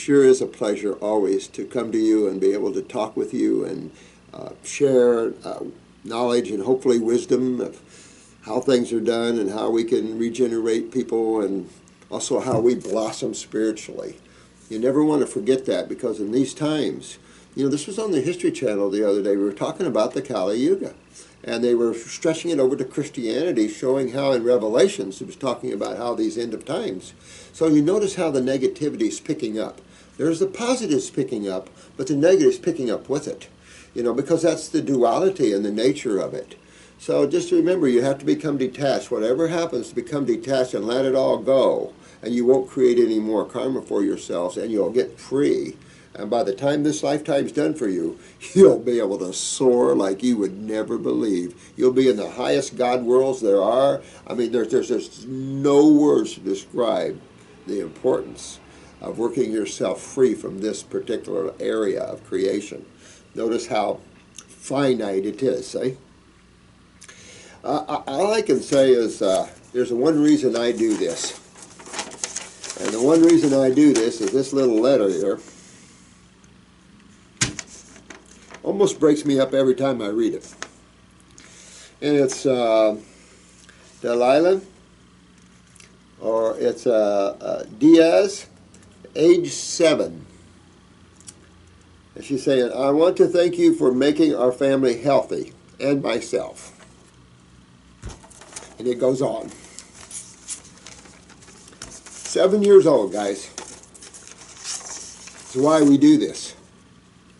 sure is a pleasure always to come to you and be able to talk with you and share knowledge and hopefully wisdom of how things are done and how we can regenerate people and also how we blossom spiritually. You never want to forget that, because in these times, you know, this was on the History Channel the other day. We were talking about the Kali Yuga, and they were stretching it over to Christianity, showing how in Revelations it was talking about how these end of times. So you notice how the negativity is picking up. There's the positives picking up, but the negatives picking up with it. You know, because that's the duality and the nature of it. So just remember, you have to become detached. Whatever happens, become detached and let it all go. And you won't create any more karma for yourselves, and you'll get free. And by the time this lifetime's done for you, you'll be able to soar like you would never believe. You'll be in the highest God worlds there are. I mean, there's just no words to describe the importance of working yourself free from this particular area of creation. Notice how finite it is, eh? All I can say is there's one reason I do this. And the one reason I do this is this little letter here. Almost breaks me up every time I read it. And it's Delilah, or it's Diaz, age 7. And she's saying, I want to thank you for making our family healthy, and myself. And it goes on. 7 years old, guys. This is why we do this.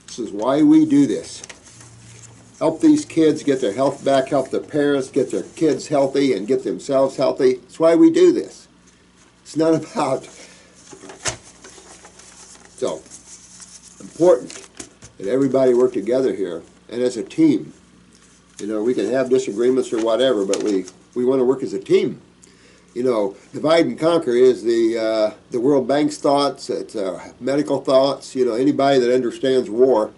This is why we do this. Help these kids get their health back, help their parents get their kids healthy and get themselves healthy. That's why we do this. It's not about... So, important that everybody work together here and as a team. You know, we can have disagreements or whatever, but we want to work as a team. You know, divide and conquer is the World Bank's thoughts, it's medical thoughts, you know, anybody that understands war.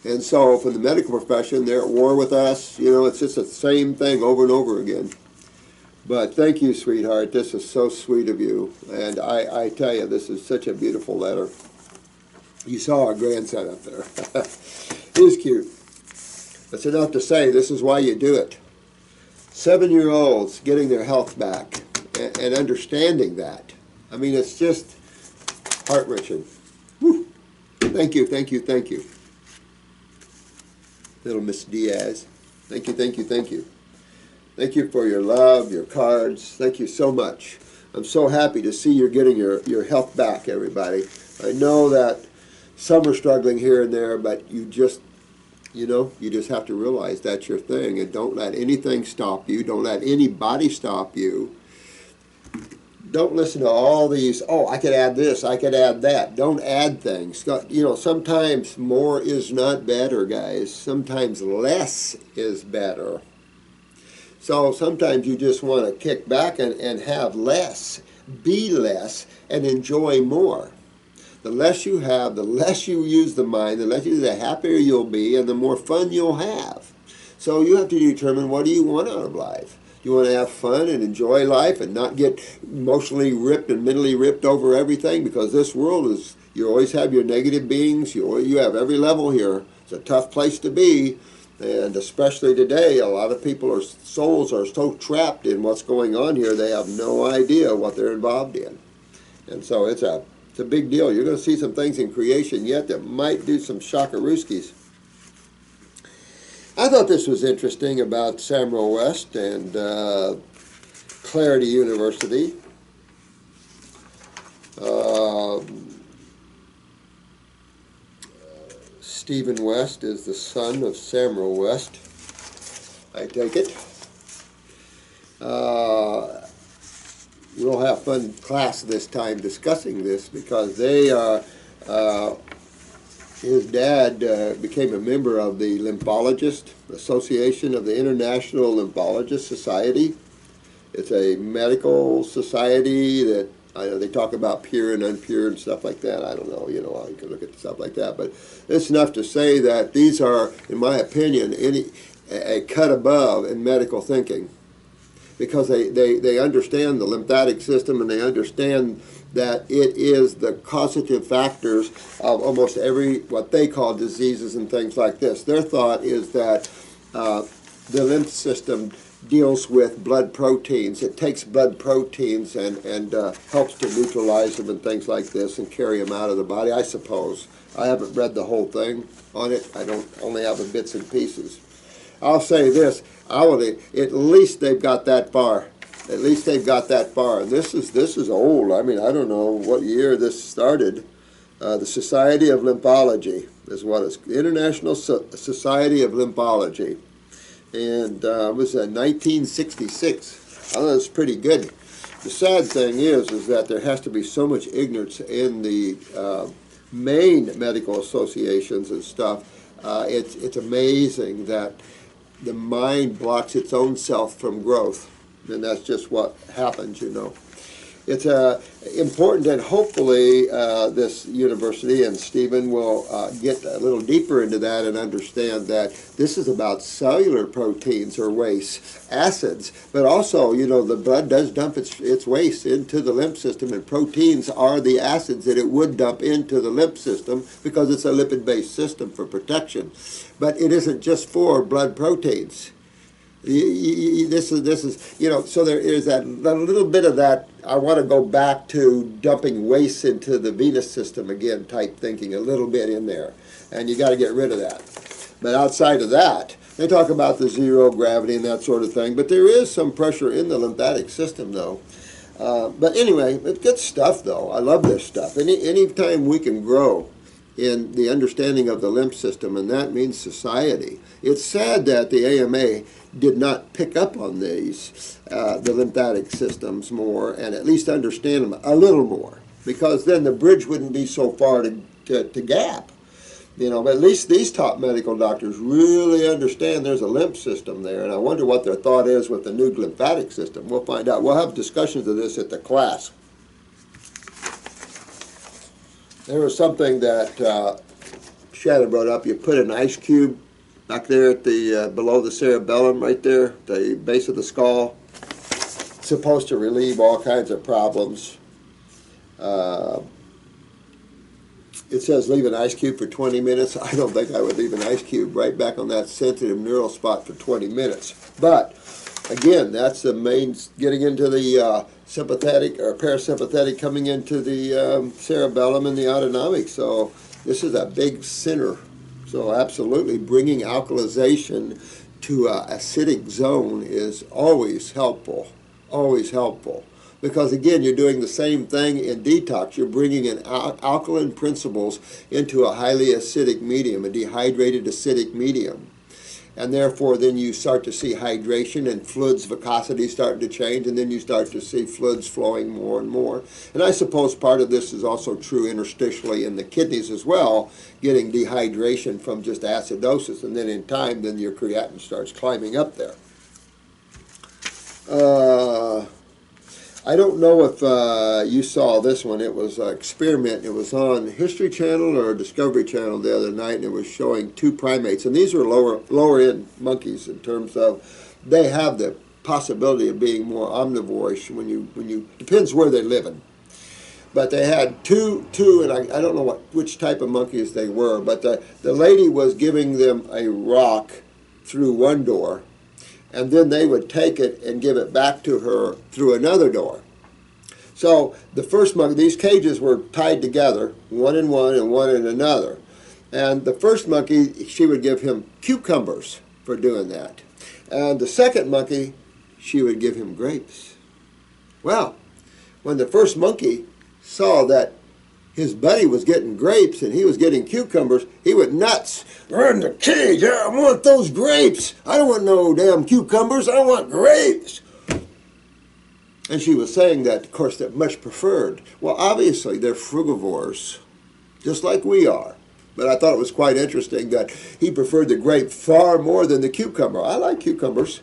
And so from the medical profession, they're at war with us. You know, it's just the same thing over and over again. But thank you, sweetheart. This is so sweet of you. And I tell you, this is such a beautiful letter. You saw our grandson up there. He's cute. That's enough to say this is why you do it. 7-year-olds getting their health back and understanding that. I mean, it's just heart-wrenching. Woo. Thank you, thank you, thank you. Little Miss Diaz. Thank you, thank you, thank you. Thank you for your love, your cards. Thank you so much. I'm so happy to see you're getting your health back, everybody. I know that some are struggling here and there, but you just, you know, you just have to realize that's your thing, and don't let anything stop you. Don't let anybody stop you. Don't listen to all these, oh, I could add this, I could add that. Don't add things. You know, sometimes more is not better, guys. Sometimes less is better. So sometimes you just want to kick back and have less, be less, and enjoy more. The less you have, the less you use the mind, the happier you'll be, and the more fun you'll have. So you have to determine, what do you want out of life? Do you want to have fun and enjoy life and not get emotionally ripped and mentally ripped over everything? Because this world is, you always have your negative beings. You have every level here. It's a tough place to be. And especially today, a lot of people's souls are so trapped in what's going on here, they have no idea what they're involved in. And so it's a big deal. You're going to see some things in creation yet that might do some shockarooskies. I thought this was interesting about Samuel West and Clarity University. Stephen West is the son of Samuel West, I take it. We'll have fun in class this time discussing this, because they are, his dad became a member of the Lymphologist Association of the International Lymphologist Society. It's a medical society that, I know they talk about pure and impure and stuff like that. I don't know, you know, you can look at stuff like that. But it's enough to say that these are, in my opinion, a cut above in medical thinking. because they understand the lymphatic system, and they understand that it is the causative factors of almost every, what they call diseases and things like this. Their thought is that the lymph system deals with blood proteins. It takes blood proteins and helps to neutralize them and things like this and carry them out of the body, I suppose. I haven't read the whole thing on it. I don't only have the bits and pieces. I'll say this, at least they've got that far. At least they've got that far. And this is old. I mean, I don't know what year this started. The Society of Lymphology is what it's, International Society of Lymphology. And it was in 1966. I thought it was pretty good. The sad thing is that there has to be so much ignorance in the main medical associations and stuff. It's amazing that the mind blocks its own self from growth, and that's just what happens, you know. It's important, and hopefully this university and Stephen will get a little deeper into that and understand that this is about cellular proteins or waste, acids, but also, you know, the blood does dump its waste into the lymph system, and proteins are the acids that it would dump into the lymph system because it's a lipid-based system for protection. But it isn't just for blood proteins. This is, you know, so there is that little bit of that, I want to go back to dumping waste into the venous system again type thinking, a little bit in there. And you got to get rid of that. But outside of that, they talk about the zero gravity and that sort of thing. But there is some pressure in the lymphatic system, though. But anyway, it's good stuff, though. I love this stuff. Anytime we can grow in the understanding of the lymph system, and that means society. It's sad that the AMA did not pick up on these, the lymphatic systems more, and at least understand them a little more, because then the bridge wouldn't be so far to gap. You know, but at least these top medical doctors really understand there's a lymph system there, and I wonder what their thought is with the new lymphatic system. We'll find out. We'll have discussions of this at the class. There was something that Shannon brought up. You put an ice cube back there at the below the cerebellum, right there, the base of the skull. It's supposed to relieve all kinds of problems. It says leave an ice cube for 20 minutes. I don't think I would leave an ice cube right back on that sensitive neural spot for 20 minutes. But again, that's the main, getting into the sympathetic or parasympathetic, coming into the cerebellum and the autonomic. So this is a big center. So absolutely, bringing alkalization to an acidic zone is always helpful, always helpful. Because again, you're doing the same thing in detox. You're bringing in alkaline principles into a highly acidic medium, a dehydrated acidic medium. And therefore, then you start to see hydration and fluids viscosity starting to change, and then you start to see fluids flowing more and more. And I suppose part of this is also true interstitially in the kidneys as well, getting dehydration from just acidosis. And then in time, then your creatinine starts climbing up there. I don't know if you saw this one. It was an experiment. It was on History Channel or Discovery Channel the other night, and it was showing two primates. And these were lower end monkeys in terms of they have the possibility of being more omnivorish when you depends where they're living. But they had two, and I don't know which type of monkeys they were, but the lady was giving them a rock through one door, and then they would take it and give it back to her through another door. So the first monkey, these cages were tied together, one in one and one in another. And the first monkey, she would give him cucumbers for doing that. And the second monkey, she would give him grapes. Well, when the first monkey saw that his buddy was getting grapes and he was getting cucumbers, he went nuts. Run the cage, I want those grapes. I don't want no damn cucumbers, I want grapes. And she was saying that, of course, they're much preferred. Well, obviously, they're frugivores, just like we are. But I thought it was quite interesting that he preferred the grape far more than the cucumber. I like cucumbers.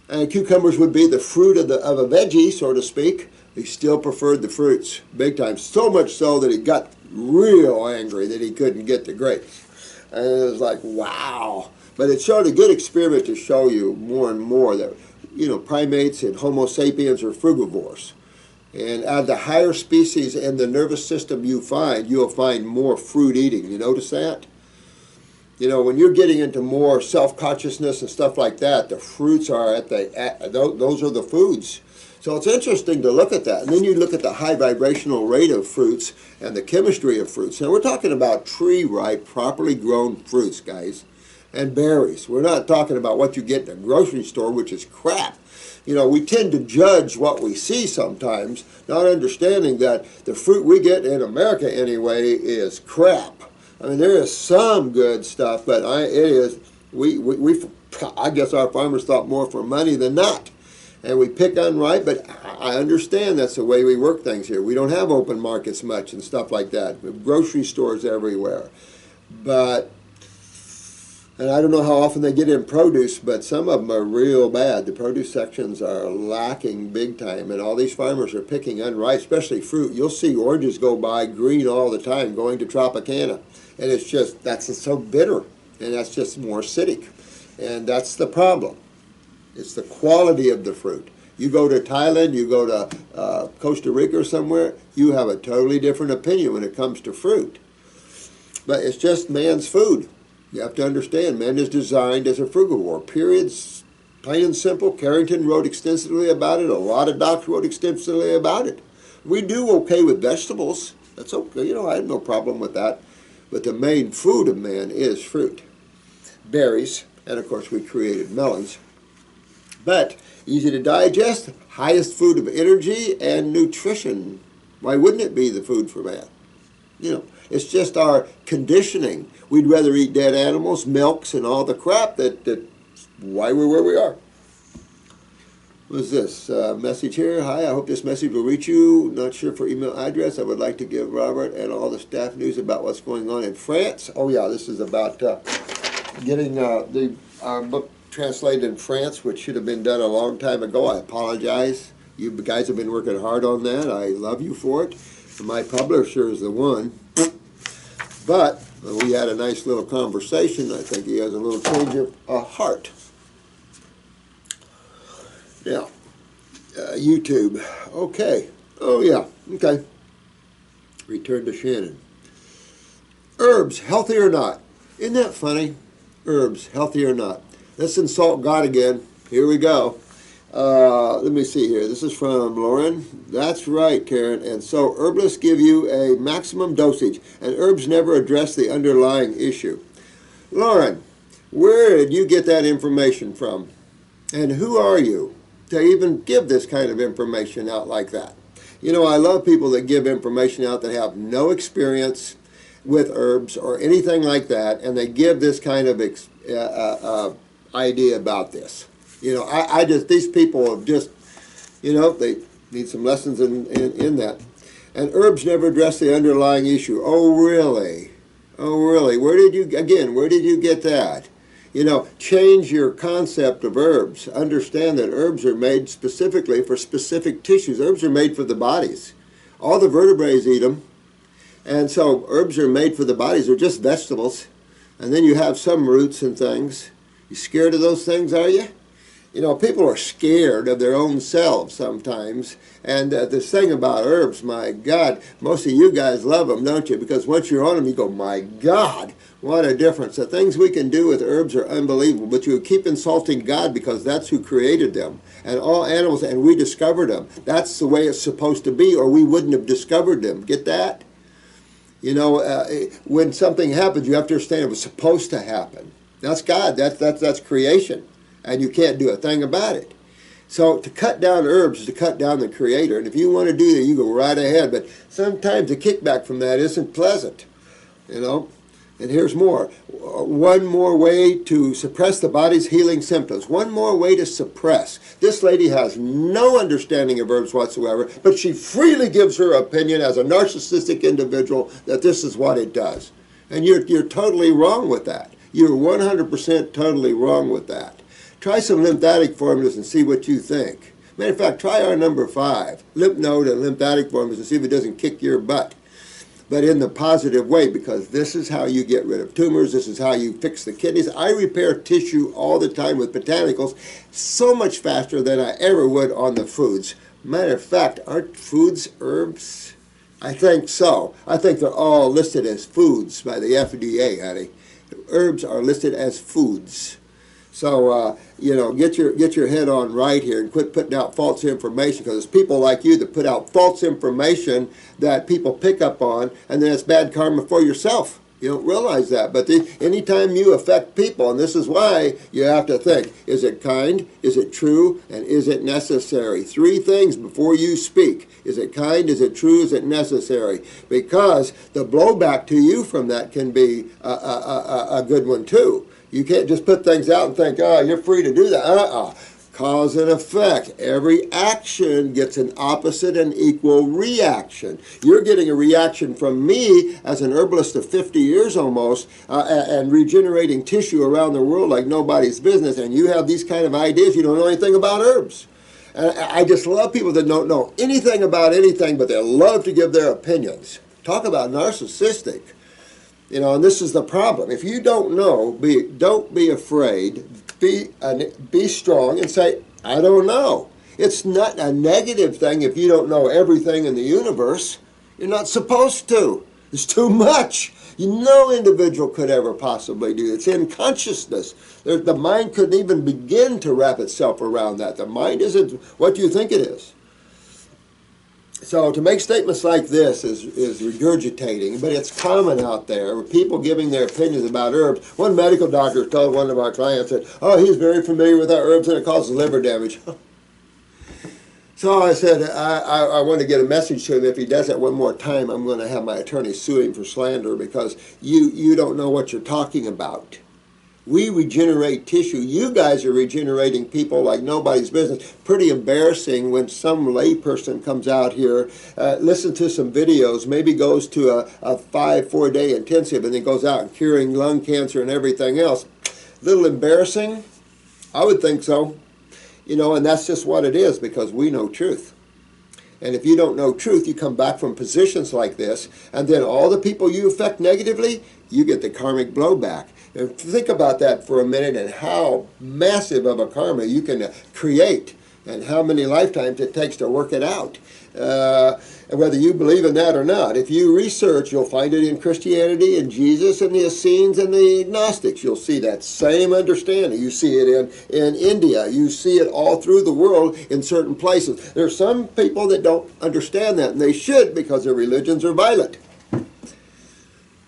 And cucumbers would be the fruit of a veggie, so to speak. He still preferred the fruits, big time. So much so that he got real angry that he couldn't get the grapes. And it was like, wow. But it showed a good experiment to show you more and more that primates and Homo sapiens are frugivores. And out of the higher species in the nervous system you'll find more fruit eating. You notice that? When you're getting into more self-consciousness and stuff like that, the fruits are those are the foods. So it's interesting to look at that. And then you look at the high vibrational rate of fruits and the chemistry of fruits. Now we're talking about tree-ripe, properly grown fruits, guys, and berries. We're not talking about what you get in a grocery store, which is crap. We tend to judge what we see sometimes, not understanding that the fruit we get in America anyway is crap. I mean, there is some good stuff, but I guess our farmers thought more for money than not. And we pick unripe, but I understand that's the way we work things here. We don't have open markets much and stuff like that. We have grocery stores everywhere. And I don't know how often they get in produce, but some of them are real bad. The produce sections are lacking big time, and all these farmers are picking unripe, especially fruit. You'll see oranges go by green all the time going to Tropicana. And it's just, that's so bitter, and that's just more acidic. And that's the problem. It's the quality of the fruit. You go to Thailand, you go to Costa Rica or somewhere, you have a totally different opinion when it comes to fruit. But it's just man's food. You have to understand, man is designed as a frugivore. Periods, plain and simple. Carrington wrote extensively about it. A lot of doctors wrote extensively about it. We do okay with vegetables. That's okay. I have no problem with that. But the main food of man is fruit. Berries, and of course we created melons. But easy to digest, highest food of energy and nutrition. Why wouldn't it be the food for man? It's just our conditioning. We'd rather eat dead animals, milks, and all the crap that's why we're where we are. What's this? Message here. Hi, I hope this message will reach you. Not sure for email address. I would like to give Robert and all the staff news about what's going on in France. Oh yeah, this is about getting our book translated in France, which should have been done a long time ago. I apologize. You guys have been working hard on that. I love you for it. My publisher is the one. But we had a nice little conversation. I think he has a little change of heart. Yeah. YouTube. Okay. Oh, yeah. Okay. Return to Shannon. Herbs, healthy or not? Isn't that funny? Herbs, healthy or not? Let's insult God again. Here we go. Let me see here. This is from Lauren. That's right, Karyn. And so herbalists give you a maximum dosage, and herbs never address the underlying issue. Lauren, where did you get that information from? And who are you to even give this kind of information out like that? I love people that give information out that have no experience with herbs or anything like that, and they give this kind of idea about this. These people have just, they need some lessons in that. And herbs never address the underlying issue. Oh, really? Oh, really? Where did you get that? Change your concept of herbs. Understand that herbs are made specifically for specific tissues. Herbs are made for the bodies. All the vertebrates eat them. And so herbs are made for the bodies. They're just vegetables. And then you have some roots and things. You scared of those things, are you? People are scared of their own selves sometimes. And this thing about herbs, my God, most of you guys love them, don't you? Because once you're on them, you go, my God, what a difference. The things we can do with herbs are unbelievable. But you keep insulting God because that's who created them. And all animals, and we discovered them. That's the way it's supposed to be, or we wouldn't have discovered them. Get that? When something happens, you have to understand it was supposed to happen. That's God. That's creation. And you can't do a thing about it. So to cut down herbs is to cut down the Creator. And if you want to do that, you go right ahead. But sometimes the kickback from that isn't pleasant. And here's more. One more way to suppress the body's healing symptoms. One more way to suppress. This lady has no understanding of herbs whatsoever, but she freely gives her opinion as a narcissistic individual that this is what it does. And you're totally wrong with that. You're 100% totally wrong with that. Try some lymphatic formulas and see what you think. Matter of fact, try our number 5, lymph node and lymphatic formulas, and see if it doesn't kick your butt. but in the positive way, because this is how you get rid of tumors. This is how you fix the kidneys. I repair tissue all the time with botanicals, so much faster than I ever would on the foods. Matter of fact, aren't foods herbs? I think so. I think they're all listed as foods by the FDA, honey. Herbs are listed as foods. So, you know, get your head on right here and quit putting out false information, because it's people like you that put out false information that people pick up on, and then it's bad karma for yourself. You don't realize that. But anytime you affect people, and this is why you have to think, is it kind, is it true, and is it necessary? 3 things before you speak. Is it kind, is it true, is it necessary? Because the blowback to you from that can be a good one too. You can't just put things out and think, oh, you're free to do that. Cause and effect. Every action gets an opposite and equal reaction. You're getting a reaction from me as an herbalist of 50 years almost, and regenerating tissue around the world like nobody's business, and you have these kind of ideas. You don't know anything about herbs. And I just love people that don't know anything about anything, but they love to give their opinions. Talk about narcissistic. You know, and this is the problem. If you don't know, don't be afraid. Be strong and say, I don't know. It's not a negative thing if you don't know everything in the universe. You're not supposed to. It's too much. No individual could ever possibly do it. It's in consciousness. The mind couldn't even begin to wrap itself around that. The mind isn't what you think it is. So to make statements like this is regurgitating, but it's common out there. People giving their opinions about herbs. One medical doctor told one of our clients that, oh, he's very familiar with our herbs and it causes liver damage. So I said, I want to get a message to him. If he does it one more time, I'm going to have my attorney sue him for slander, because you don't know what you're talking about. We regenerate tissue. You guys are regenerating people like nobody's business. Pretty embarrassing when some layperson comes out here, listens to some videos, maybe goes to a 4-day intensive, and then goes out and curing lung cancer and everything else. Little embarrassing? I would think so. You know, and that's just what it is, because we know truth. And if you don't know truth, you come back from positions like this, and then all the people you affect negatively, you get the karmic blowback. And think about that for a minute, and how massive of a karma you can create, and how many lifetimes it takes to work it out. And whether you believe in that or not, if you research, you'll find it in Christianity and Jesus and the Essenes and the Gnostics. You'll see that same understanding. You see it in India. You see it all through the world in certain places. There are some people that don't understand that, and they should, because their religions are violent.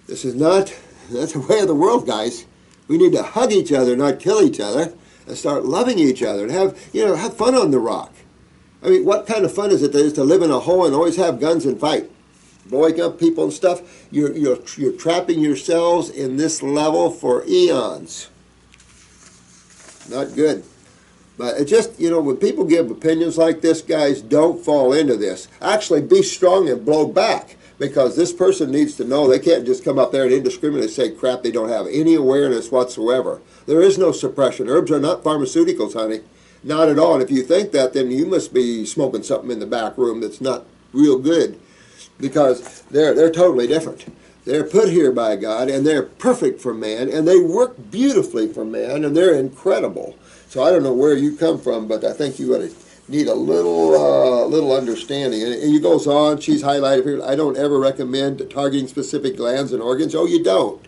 This is not... That's the way of the world, guys. We need to hug each other, not kill each other, and start loving each other, and have fun on the rock. I mean, what kind of fun is it to live in a hole and always have guns and fight, blowing up people and stuff? You're trapping yourselves in this level for eons. Not good. But it just, when people give opinions like this, guys, don't fall into this. Actually, be strong and blow back. Because this person needs to know they can't just come up there and indiscriminately say crap. They don't have any awareness whatsoever. There is no suppression. Herbs are not pharmaceuticals, honey. Not at all. And if you think that, then you must be smoking something in the back room that's not real good. Because they're totally different. They're put here by God, and they're perfect for man, and they work beautifully for man, and they're incredible. So I don't know where you come from, but I think you ought to need a little understanding. And he goes on, she's highlighted here, I don't ever recommend targeting specific glands and organs. Oh, you don't?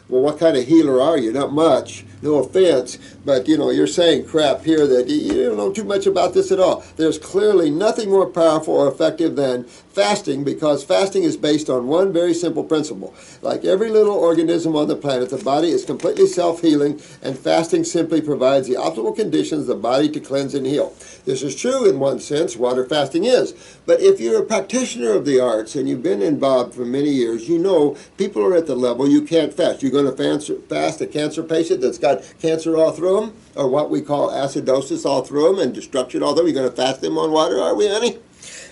Well, what kind of healer are you? Not much. No offense, but you're saying crap here that you don't know too much about this at all. There's clearly nothing more powerful or effective than fasting, because fasting is based on one very simple principle. Like every little organism on the planet, the body is completely self-healing, and fasting simply provides the optimal conditions the body to cleanse and heal. This is true in one sense, water fasting is. But if you're a practitioner of the arts and you've been involved for many years, you know people are at the level you can't fast. You're going to fast a cancer patient that's got cancer all through them, or what we call acidosis all through them, and destruction all through them. You're going to fast them on water, are we, honey?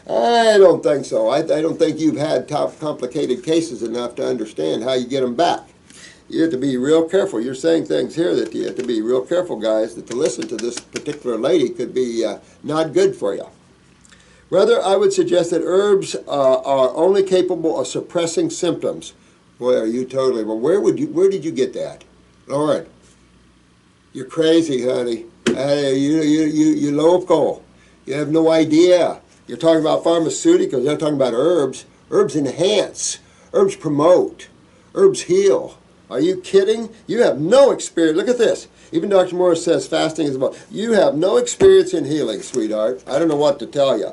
I don't think so. I don't think you've had complicated cases enough to understand how you get them back. You have to be real careful. You're saying things here that you have to be real careful, guys, that to listen to this particular lady could be not good for you. Rather, I would suggest that herbs are only capable of suppressing symptoms. Boy, are you totally, well, where did you get that? Lord, you're crazy, honey. You local. You have no idea. You're talking about pharmaceuticals. You're talking about herbs. Herbs enhance. Herbs promote. Herbs heal. Are you kidding? You have no experience. Look at this. Even Dr. Morse says fasting is about. You have no experience in healing, sweetheart. I don't know what to tell you.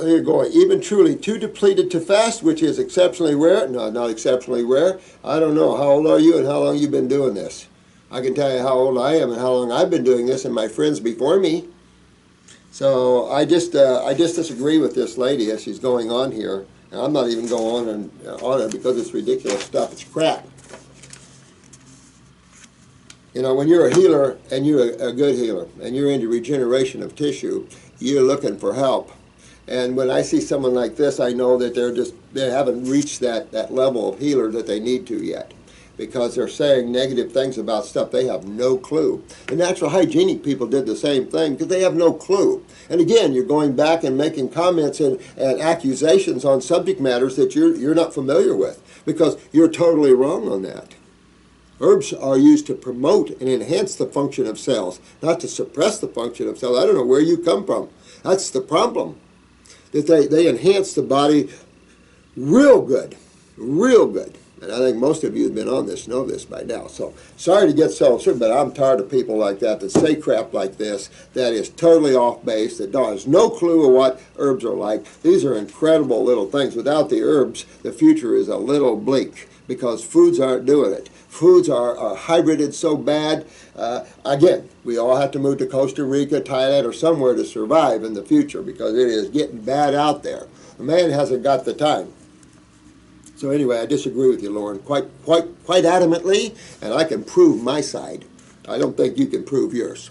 You're going, even truly too depleted to fast, which is exceptionally rare. No, not exceptionally rare. I don't know. How old are you and how long you've been doing this? I can tell you how old I am and how long I've been doing this and my friends before me. So I just disagree with this lady as she's going on here. And I'm not even going on it because it's ridiculous stuff. It's crap. You know, when you're a healer and you're a good healer and you're into regeneration of tissue, you're looking for help. And when I see someone like this, I know that they haven't reached that level of healer that they need to yet, because they're saying negative things about stuff they have no clue. The natural hygienic people did the same thing because they have no clue. And again, you're going back and making comments and accusations on subject matters that you're not familiar with, because you're totally wrong on that. Herbs are used to promote and enhance the function of cells, not to suppress the function of cells. I don't know where you come from. That's the problem. That they enhance the body real good, real good. And I think most of you have been on this know this by now. So sorry to get so upset, but I'm tired of people like that say crap like this that is totally off base, that has no clue of what herbs are like. These are incredible little things. Without the herbs, the future is a little bleak because foods aren't doing it. Foods are hybrided so bad. Again, we all have to move to Costa Rica, Thailand, or somewhere to survive in the future because it is getting bad out there. The man hasn't got the time. So anyway, I disagree with you, Lauren, quite adamantly, and I can prove my side. I don't think you can prove yours.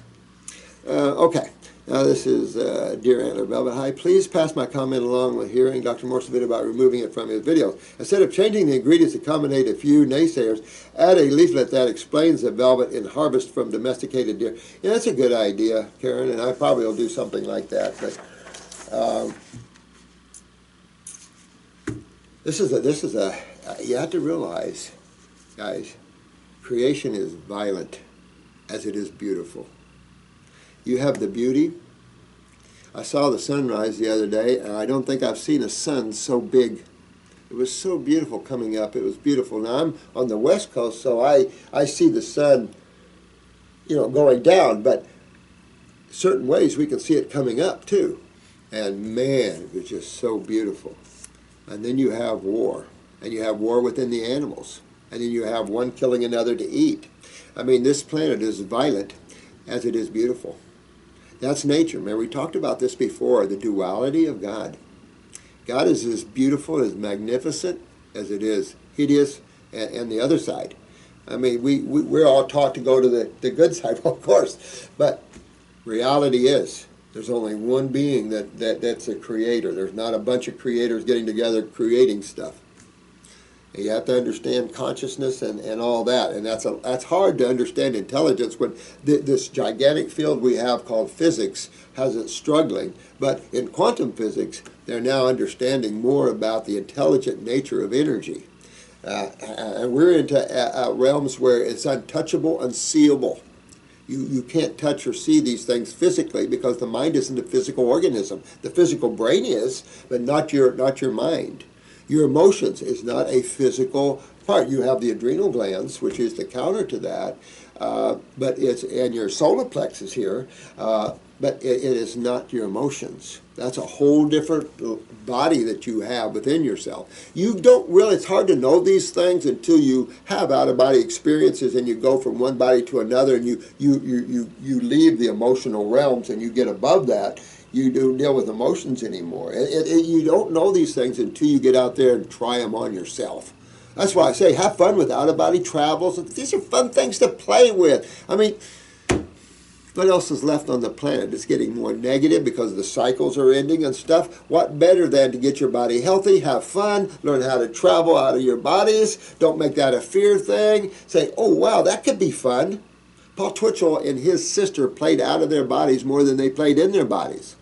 Okay. Now this is Dear Antler Velvet. Hi, please pass my comment along with hearing Dr. Morse's video about removing it from his videos. Instead of changing the ingredients to accommodate a few naysayers, add a leaflet that explains the velvet in harvest from domesticated deer. Yeah, that's a good idea, Karyn, and I probably will do something like that. But this is a you have to realize, guys, creation is violent as it is beautiful. You have the beauty. I saw the sunrise the other day, and I don't think I've seen a sun so big. It was so beautiful coming up. It was beautiful. Now, I'm on the West Coast, so I see the sun, going down, but certain ways we can see it coming up, too. And, man, it was just so beautiful. And then you have war, and you have war within the animals, and then you have one killing another to eat. I mean, this planet is violent as it is beautiful. That's nature. Remember, we talked about this before, the duality of God. God is as beautiful, as magnificent as it is hideous and the other side. I mean, we're all taught to go to the good side, of course, but reality is there's only one being that's a creator. There's not a bunch of creators getting together creating stuff. And you have to understand consciousness and all that, and that's hard to understand intelligence when this gigantic field we have called physics has it struggling. But in quantum physics, they're now understanding more about the intelligent nature of energy. And we're into realms where it's untouchable, unseeable. You can't touch or see these things physically because the mind isn't a physical organism. The physical brain is, but not your mind. Your emotions is not a physical part. You have the adrenal glands, which is the counter to that, but it's and your solar plexus here, but it is not your emotions. That's a whole different body that you have within yourself. You don't really, it's hard to know these things until you have out-of-body experiences and you go from one body to another and you leave the emotional realms and you get above that. You don't deal with emotions anymore. You don't know these things until you get out there and try them on yourself. That's why I say have fun with out-of-body travels. These are fun things to play with. I mean, what else is left on the planet? It's getting more negative because the cycles are ending and stuff. What better than to get your body healthy, have fun, learn how to travel out of your bodies. Don't make that a fear thing. Say, oh, wow, that could be fun. Paul Twitchell and his sister played out of their bodies more than they played in their bodies.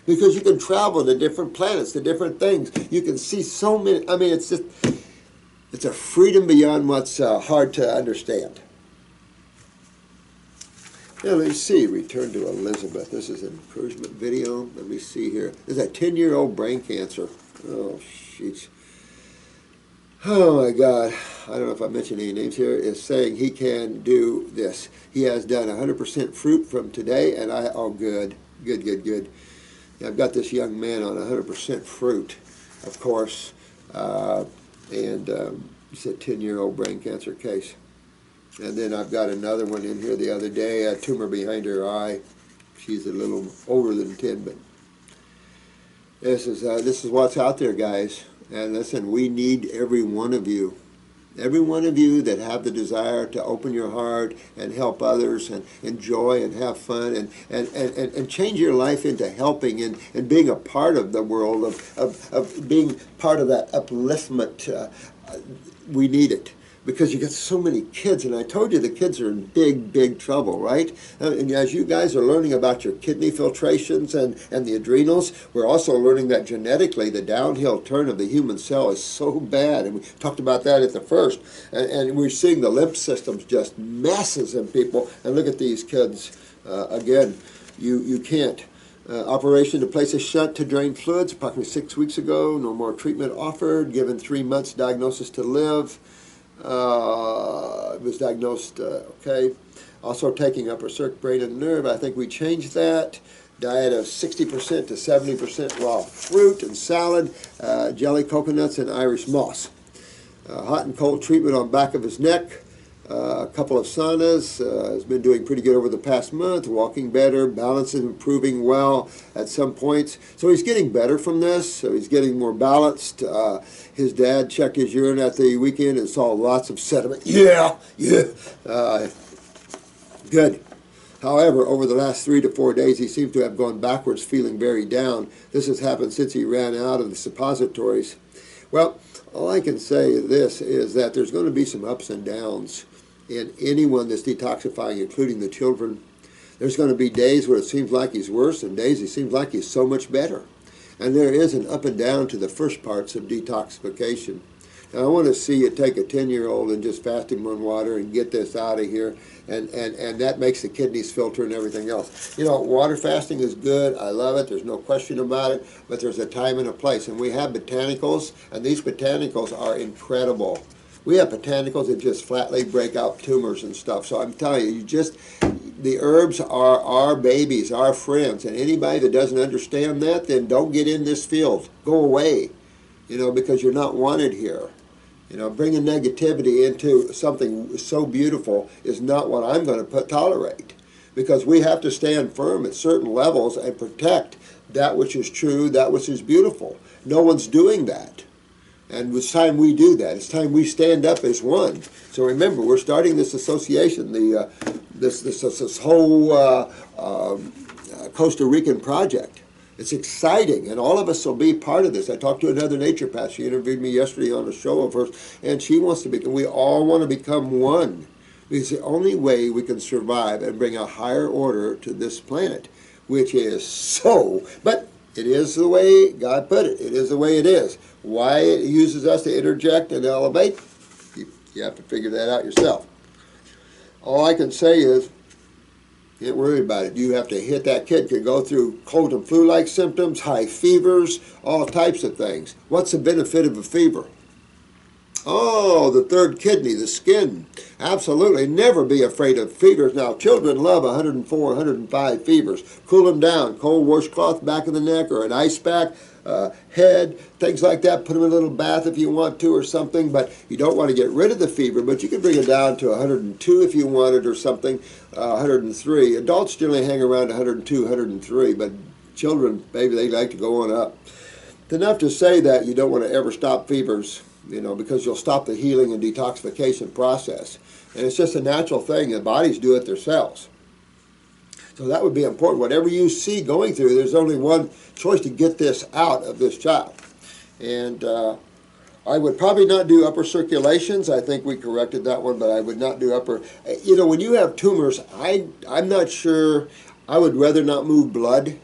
because you can travel to different planets, to different things. You can see so many. I mean, it's just, it's a freedom beyond what's hard to understand. Now, let me see. Return to Elizabeth. This is an encouragement video. Let me see here. This is a 10-year-old brain cancer. Oh, sheesh. Oh, my God. I don't know if I mentioned any names here. Is saying he can do this. He has done 100% fruit from today, and oh, good. Good, good, good. I've got this young man on 100% fruit, of course, and it's a 10-year-old brain cancer case. And then I've got another one in here the other day, a tumor behind her eye. She's a little older than 10, but this is what's out there, guys. And listen, we need every one of you. Every one of you that have the desire to open your heart and help others and enjoy and have fun and change your life into helping and being a part of the world, of being part of that upliftment. We need it. Because you get so many kids, and I told you the kids are in big, big trouble, right? And as you guys are learning about your kidney filtrations and the adrenals, we're also learning that genetically the downhill turn of the human cell is so bad, and we talked about that at the first. And we're seeing the lymph systems just messes in people. And look at these kids. Again, you can't. Operation to place a shunt to drain fluids, approximately 6 weeks ago. No more treatment offered. Given 3 months diagnosis to live. It was diagnosed, okay. Also taking upper circuit brain and nerve. I think we changed that. Diet of 60% to 70% raw fruit and salad, jelly coconuts, and Irish moss. Hot and cold treatment on back of his neck. A couple of saunas. Has been doing pretty good over the past month. Walking better. Balance is improving well at some points. So he's getting better from this. So he's getting more balanced. His dad checked his urine at the weekend and saw lots of sediment. Yeah. Good. However, over the last 3 to 4 days, he seems to have gone backwards, feeling very down. This has happened since he ran out of the suppositories. Well, all I can say is that there's going to be some ups and downs in anyone that's detoxifying, including the children. There's going to be days where it seems like he's worse and days it seems like he's so much better. And there is an up and down to the first parts of detoxification. Now, I want to see you take a 10-year-old and just fast him on water and get this out of here. And that makes the kidneys filter and everything else. You know, water fasting is good. I love it. There's no question about it. But there's a time and a place. And we have botanicals, and these botanicals are incredible. We have botanicals that just flatly break out tumors and stuff. So I'm telling you, the herbs are our babies, our friends. And anybody that doesn't understand that, then don't get in this field. Go away, because you're not wanted here. Bringing negativity into something so beautiful is not what I'm going to tolerate. Because we have to stand firm at certain levels and protect that which is true, that which is beautiful. No one's doing that. And it's time we do that. It's time we stand up as one. So remember, we're starting this association, this whole Costa Rican project. It's exciting, and all of us will be part of this. I talked to another naturopath. She interviewed me yesterday on a show of hers, and she wants to we all want to become one. Because the only way we can survive and bring a higher order to this planet, which is but it is the way God put it. It is the way it is. Why it uses us to interject and elevate, you have to figure that out yourself. All I can say is, can't worry about it. You have to hit that kid. Could go through cold and flu-like symptoms, high fevers, all types of things. What's the benefit of a fever? Oh, the third kidney, the skin. Absolutely. Never be afraid of fevers. Now, children love 104, 105 fevers. Cool them down. Cold washcloth back of the neck or an ice pack, head, things like that. Put them in a little bath if you want to or something. But you don't want to get rid of the fever. But you can bring it down to 102 if you wanted or something, 103. Adults generally hang around 102, 103. But children, maybe they like to go on up. It's enough to say that you don't want to ever stop fevers. Because you'll stop the healing and detoxification process. And it's just a natural thing. The bodies do it themselves. So that would be important. Whatever you see going through, there's only one choice to get this out of this child. And I would probably not do upper circulations. I think we corrected that one, but I would not do upper. When you have tumors, I'm not sure. I would rather not move blood.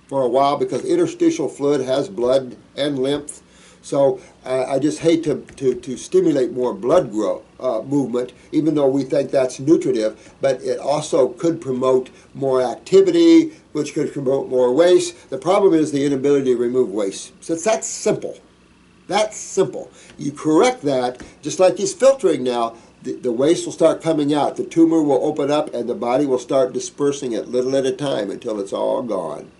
for a while because interstitial fluid has blood and lymph. So I just hate to stimulate more blood growth movement, even though we think that's nutritive, but it also could promote more activity, which could promote more waste. The problem is the inability to remove waste. So it's that simple. That's simple. You correct that, just like he's filtering now, the waste will start coming out. The tumor will open up and the body will start dispersing it little at a time until it's all gone.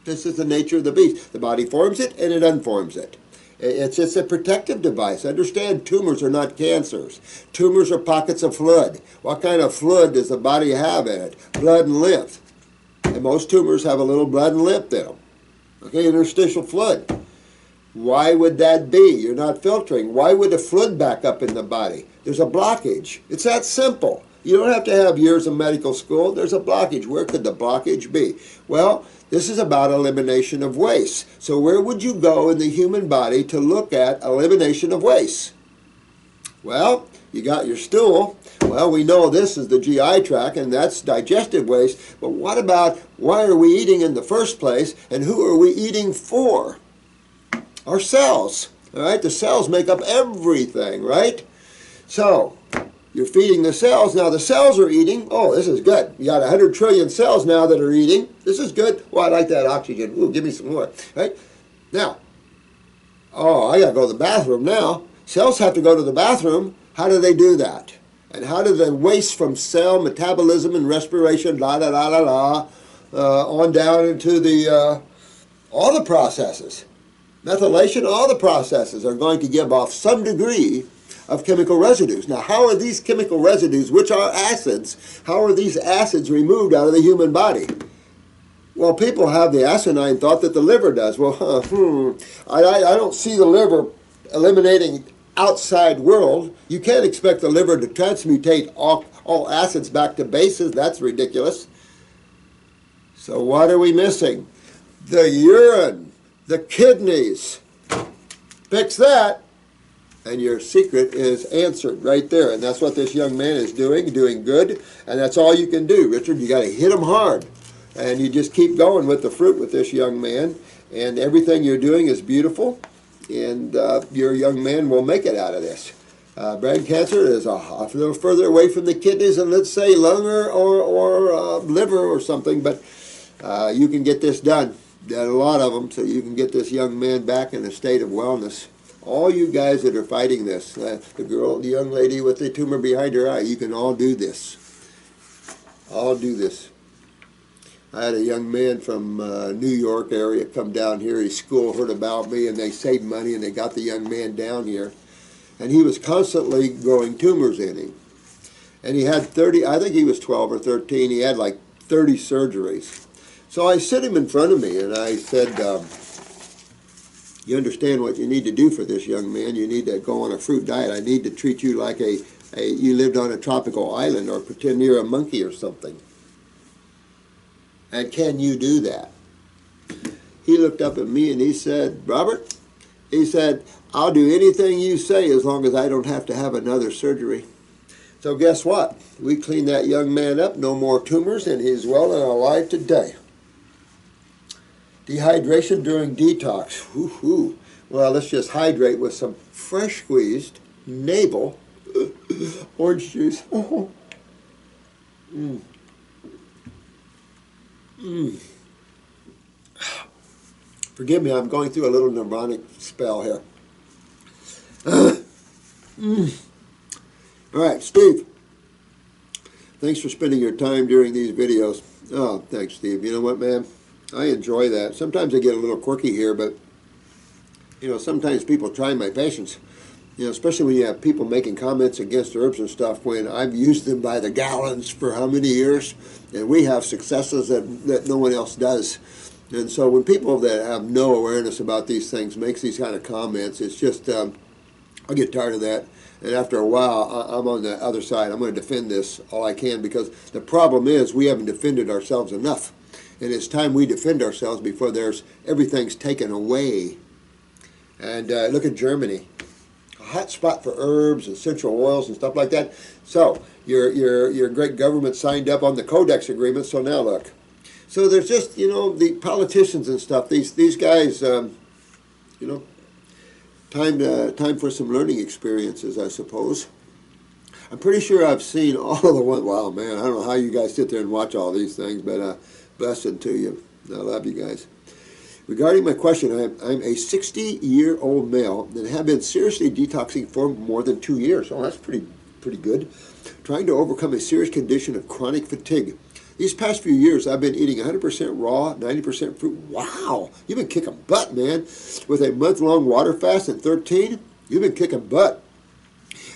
This is the nature of the beast. The body forms it and it unforms it. It's just a protective device. Understand, tumors are not cancers. Tumors are pockets of fluid. What kind of fluid does the body have in it? Blood and lymph. And most tumors have a little blood and lymph in them. Okay, interstitial fluid. Why would that be? You're not filtering. Why would the fluid back up in the body? There's a blockage. It's that simple. You don't have to have years of medical school. There's a blockage. Where could the blockage be? Well, this is about elimination of waste. So where would you go in the human body to look at elimination of waste? Well, you got your stool. Well, we know this is the GI tract, and that's digestive waste. But what about why are we eating in the first place, and who are we eating for? Our cells. All right, the cells make up everything, right? So you're feeding the cells. Now the cells are eating. Oh, this is good. You got 100 trillion cells now that are eating. This is good. Well, I like that oxygen. Ooh, give me some more. Right? Now, oh, I got to go to the bathroom now. Cells have to go to the bathroom. How do they do that? And how do the waste from cell metabolism and respiration, on down into the all the processes. Methylation, all the processes are going to give off some degree of chemical residues. Now, how are these chemical residues, which are acids, how are these acids removed out of the human body? Well, people have the asinine thought that the liver does. Well, I don't see the liver eliminating outside world. You can't expect the liver to transmutate all acids back to bases. That's ridiculous. So what are we missing? The urine, the kidneys. Fix that, and your secret is answered right there. And that's what this young man is doing good. And that's all you can do, Richard. You got to hit him hard. And you just keep going with the fruit with this young man. And everything you're doing is beautiful. And your young man will make it out of this. Brain cancer is a little further away from the kidneys than, let's say, lung or liver or something. But you can get this done. Got a lot of them, so you can get this young man back in a state of wellness. All you guys that are fighting this, the young lady with the tumor behind her eye, you can all do this. All do this. I had a young man from New York area come down here. His school heard about me, and they saved money, and they got the young man down here. And he was constantly growing tumors in him. And he had 30, I think he was 12 or 13. He had like 30 surgeries. So I sit him in front of me, and I said, you understand what you need to do for this young man. You need to go on a fruit diet. I need to treat you like you lived on a tropical island, or pretend you're a monkey or something. And can you do that? He looked up at me and he said, Robert, he said, I'll do anything you say as long as I don't have to have another surgery. So guess what? We cleaned that young man up, no more tumors, and he's well and alive today. Dehydration during detox. Woo-hoo. Well, let's just hydrate with some fresh squeezed navel orange juice. Forgive me, I'm going through a little neuronic spell here. All right, Steve. Thanks for spending your time during these videos. Oh, thanks, Steve. You know what, man? I enjoy that. Sometimes I get a little quirky here, but, you know, sometimes people try my patience. You know, especially when you have people making comments against herbs and stuff when I've used them by the gallons for how many years, and we have successes that no one else does. And so when people that have no awareness about these things makes these kind of comments, it's just, I get tired of that. And after a while, I'm on the other side. I'm going to defend this all I can, because the problem is we haven't defended ourselves enough. And it's time we defend ourselves before everything's taken away. And look at Germany. Hot spot for herbs and essential oils and stuff like that. So your great government signed up on the Codex agreement. So now look. So there's just, you know, the politicians and stuff, these guys, you know, time for some learning experiences, I suppose. I'm pretty sure I've seen all of the ones. Wow, man, I don't know how you guys sit there and watch all these things, but blessing to you. I love you guys. Regarding my question, I'm a 60-year-old male and have been seriously detoxing for more than 2 years. Oh, that's pretty good. Trying to overcome a serious condition of chronic fatigue. These past few years, I've been eating 100% raw, 90% fruit. Wow, you've been kicking butt, man. With a month-long water fast in 13, you've been kicking butt.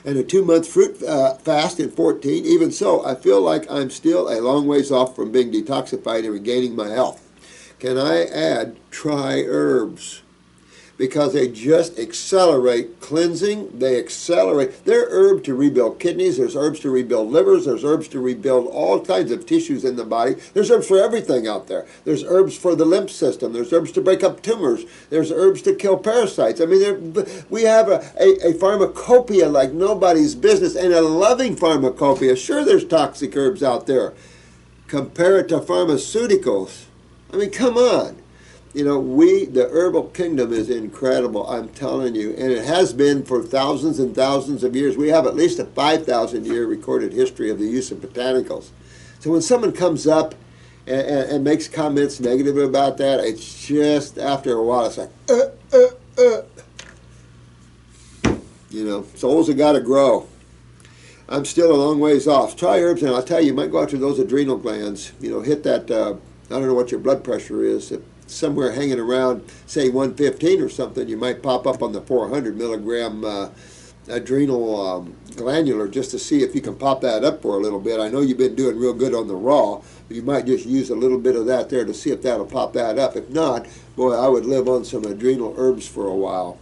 And a 2-month fruit fast in 14. Even so, I feel like I'm still a long ways off from being detoxified and regaining my health. Can I add try herbs? Because they just accelerate cleansing. They accelerate. There are herbs to rebuild kidneys. There's herbs to rebuild livers. There's herbs to rebuild all kinds of tissues in the body. There's herbs for everything out there. There's herbs for the lymph system. There's herbs to break up tumors. There's herbs to kill parasites. I mean, we have a pharmacopoeia like nobody's business, and a loving pharmacopoeia. Sure, there's toxic herbs out there. Compare it to pharmaceuticals. I mean, come on. You know, the herbal kingdom is incredible, I'm telling you, and it has been for thousands and thousands of years. We have at least a 5,000-year recorded history of the use of botanicals. So when someone comes up and makes comments negative about that, it's just, after a while, it's like, You know, souls have got to grow. I'm still a long ways off. Try herbs, and I'll tell you, you might go after those adrenal glands. You know, hit that, I don't know what your blood pressure is. If somewhere hanging around, say 115 or something, you might pop up on the 400 milligram adrenal glandular just to see if you can pop that up for a little bit. I know you've been doing real good on the raw, but you might just use a little bit of that there to see if that'll pop that up. If not, boy, I would live on some adrenal herbs for a while.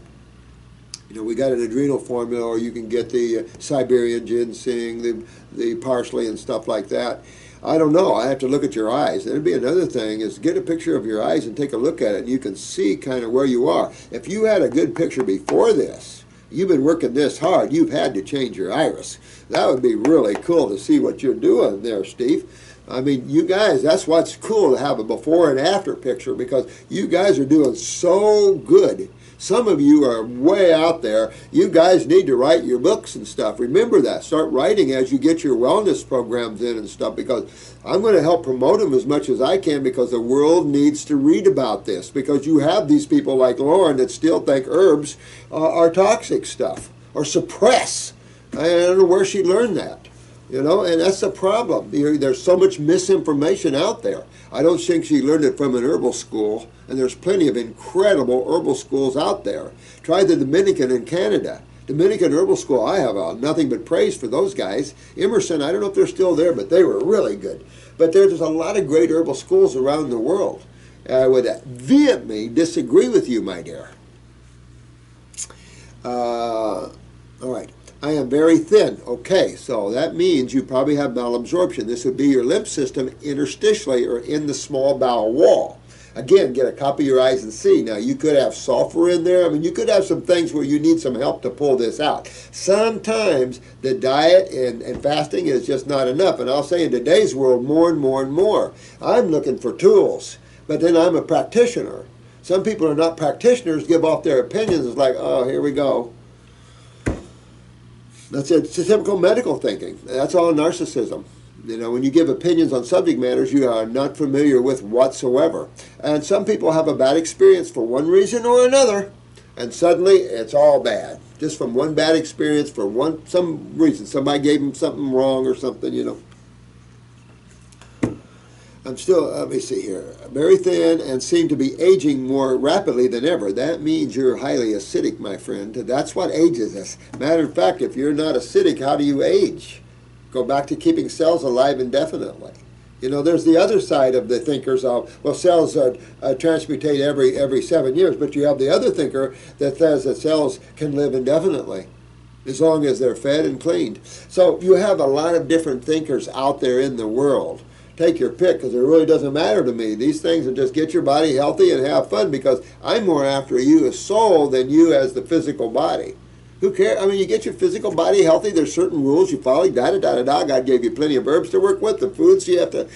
You know, we got an adrenal formula, or you can get the Siberian ginseng, the parsley and stuff like that. I don't know. I have to look at your eyes. That'd be another thing, is get a picture of your eyes and take a look at it, and you can see kind of where you are. If you had a good picture before this, you've been working this hard, you've had to change your iris. That would be really cool to see what you're doing there, Steve. I mean, you guys, that's what's cool, to have a before and after picture, because you guys are doing so good. Some of you are way out there. You guys need to write your books and stuff. Remember that. Start writing as you get your wellness programs in and stuff, because I'm going to help promote them as much as I can, because the world needs to read about this. Because you have these people like Lauren that still think herbs are toxic stuff, or suppress. I don't know where she learned that. You know, and that's the problem. There's so much misinformation out there. I don't think she learned it from an herbal school, and there's plenty of incredible herbal schools out there. Try the Dominican in Canada. Dominican Herbal School, I have nothing but praise for those guys. Emerson, I don't know if they're still there, but they were really good. But there's a lot of great herbal schools around the world. I would vehemently disagree with you, my dear. All right. I am very thin. Okay, so that means you probably have malabsorption. This would be your lymph system interstitially, or in the small bowel wall. Again, get a copy of your eyes and see. Now, you could have sulfur in there. I mean, you could have some things where you need some help to pull this out. Sometimes the diet and fasting is just not enough. And I'll say in today's world, more and more and more. I'm looking for tools, but then I'm a practitioner. Some people are not practitioners, give off their opinions. It's like, oh, here we go. That's it. It's typical medical thinking. That's all narcissism. You know, when you give opinions on subject matters you are not familiar with whatsoever. And some people have a bad experience for one reason or another, and suddenly it's all bad. Just from one bad experience for some reason. Somebody gave them something wrong or something, you know. I'm still, let me see here, very thin and seem to be aging more rapidly than ever. That means you're highly acidic, my friend. That's what ages us. Matter of fact, if you're not acidic, how do you age? Go back to keeping cells alive indefinitely. You know, there's the other side of the thinkers of, well, cells transmutate every 7 years, but you have the other thinker that says that cells can live indefinitely, as long as they're fed and cleaned. So you have a lot of different thinkers out there in the world. Take your pick, because it really doesn't matter to me. These things are just get your body healthy and have fun, because I'm more after you as soul than you as the physical body. Who cares? I mean, you get your physical body healthy, there's certain rules you follow, da-da-da-da-da. God gave you plenty of herbs to work with, the foods you have to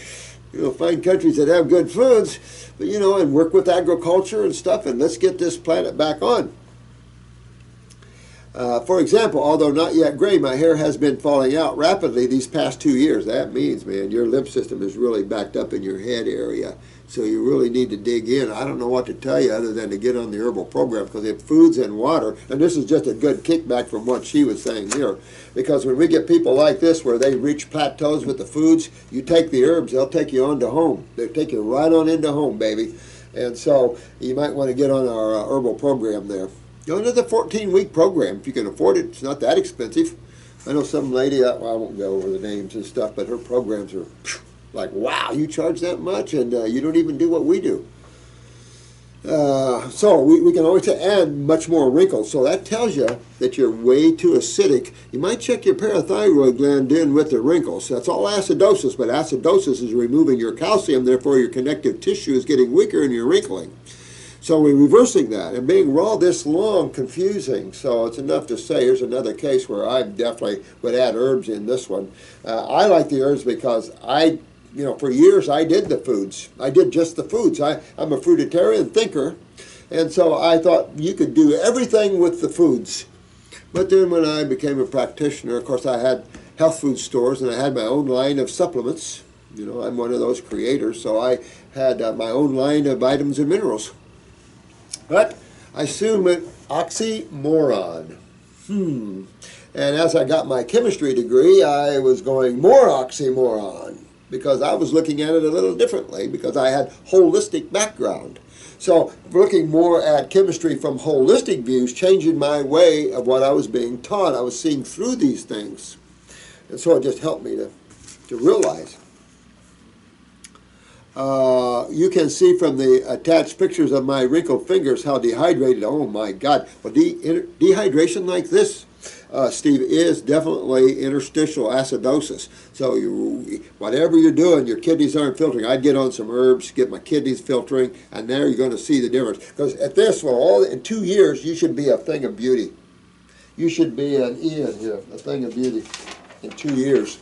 find countries that have good foods, but, and work with agriculture and stuff, and let's get this planet back on. For example, although not yet gray, my hair has been falling out rapidly these past 2 years. That means, man, your lymph system is really backed up in your head area. So you really need to dig in. I don't know what to tell you other than to get on the herbal program, because if foods and water, and this is just a good kickback from what she was saying here, because when we get people like this where they reach plateaus with the foods, you take the herbs, they'll take you on to home. They'll take you right on into home, baby. And so you might want to get on our herbal program there. Go into the 14-week program if you can afford it. It's not that expensive. I know some lady, well, I won't go over the names and stuff, but her programs are like, wow, you charge that much and you don't even do what we do. So we can always add much more wrinkles. So that tells you that you're way too acidic. You might check your parathyroid gland in with the wrinkles. That's all acidosis, but acidosis is removing your calcium, therefore your connective tissue is getting weaker and you're wrinkling. So we're reversing that, and being raw this long, confusing. So it's enough to say, here's another case where I definitely would add herbs in this one. I like the herbs because for years I did the foods. I did just the foods. I'm a fruitarian thinker, and so I thought you could do everything with the foods. But then when I became a practitioner, of course I had health food stores, and I had my own line of supplements. I'm one of those creators, so I had my own line of vitamins and minerals. But I soon went oxymoron. And as I got my chemistry degree, I was going more oxymoron, because I was looking at it a little differently, because I had holistic background. So looking more at chemistry from holistic views, changing my way of what I was being taught. I was seeing through these things. And so it just helped me to realize. You can see from the attached pictures of my wrinkled fingers how dehydrated, oh my God. Well, dehydration like this, Steve, is definitely interstitial acidosis. So whatever you're doing, your kidneys aren't filtering. I'd get on some herbs, get my kidneys filtering, and there you're going to see the difference. Because at this, in 2 years, you should be a thing of beauty. You should be an Ian here, a thing of beauty in 2 years.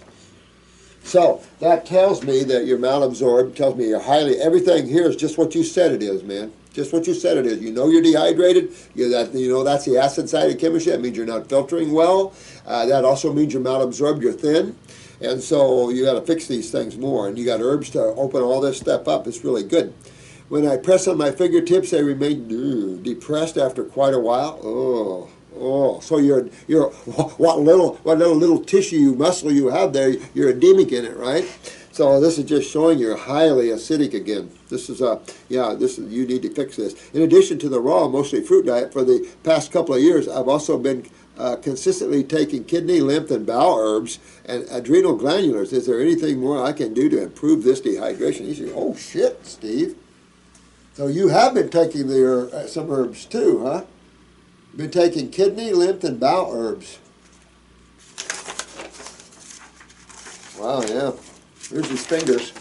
So that tells me that you're malabsorbed, tells me you're everything here is just what you said it is, man. Just what you said it is. You're dehydrated. That's the acid side of chemistry. That means you're not filtering well. That also means you're malabsorbed, you're thin. And so you got to fix these things more. And you got herbs to open all this stuff up. It's really good. When I press on my fingertips, they remain depressed after quite a while. Oh, so what little tissue muscle you have there, you're edemic in it, right? So this is just showing you're highly acidic again. This is you need to fix this. In addition to the raw, mostly fruit diet for the past couple of years, I've also been consistently taking kidney, lymph, and bowel herbs and adrenal glandulars. Is there anything more I can do to improve this dehydration? You say, oh shit, Steve. So you have been taking some herbs too, huh? Been taking kidney, lymph, and bowel herbs. Wow, yeah. Here's his fingers.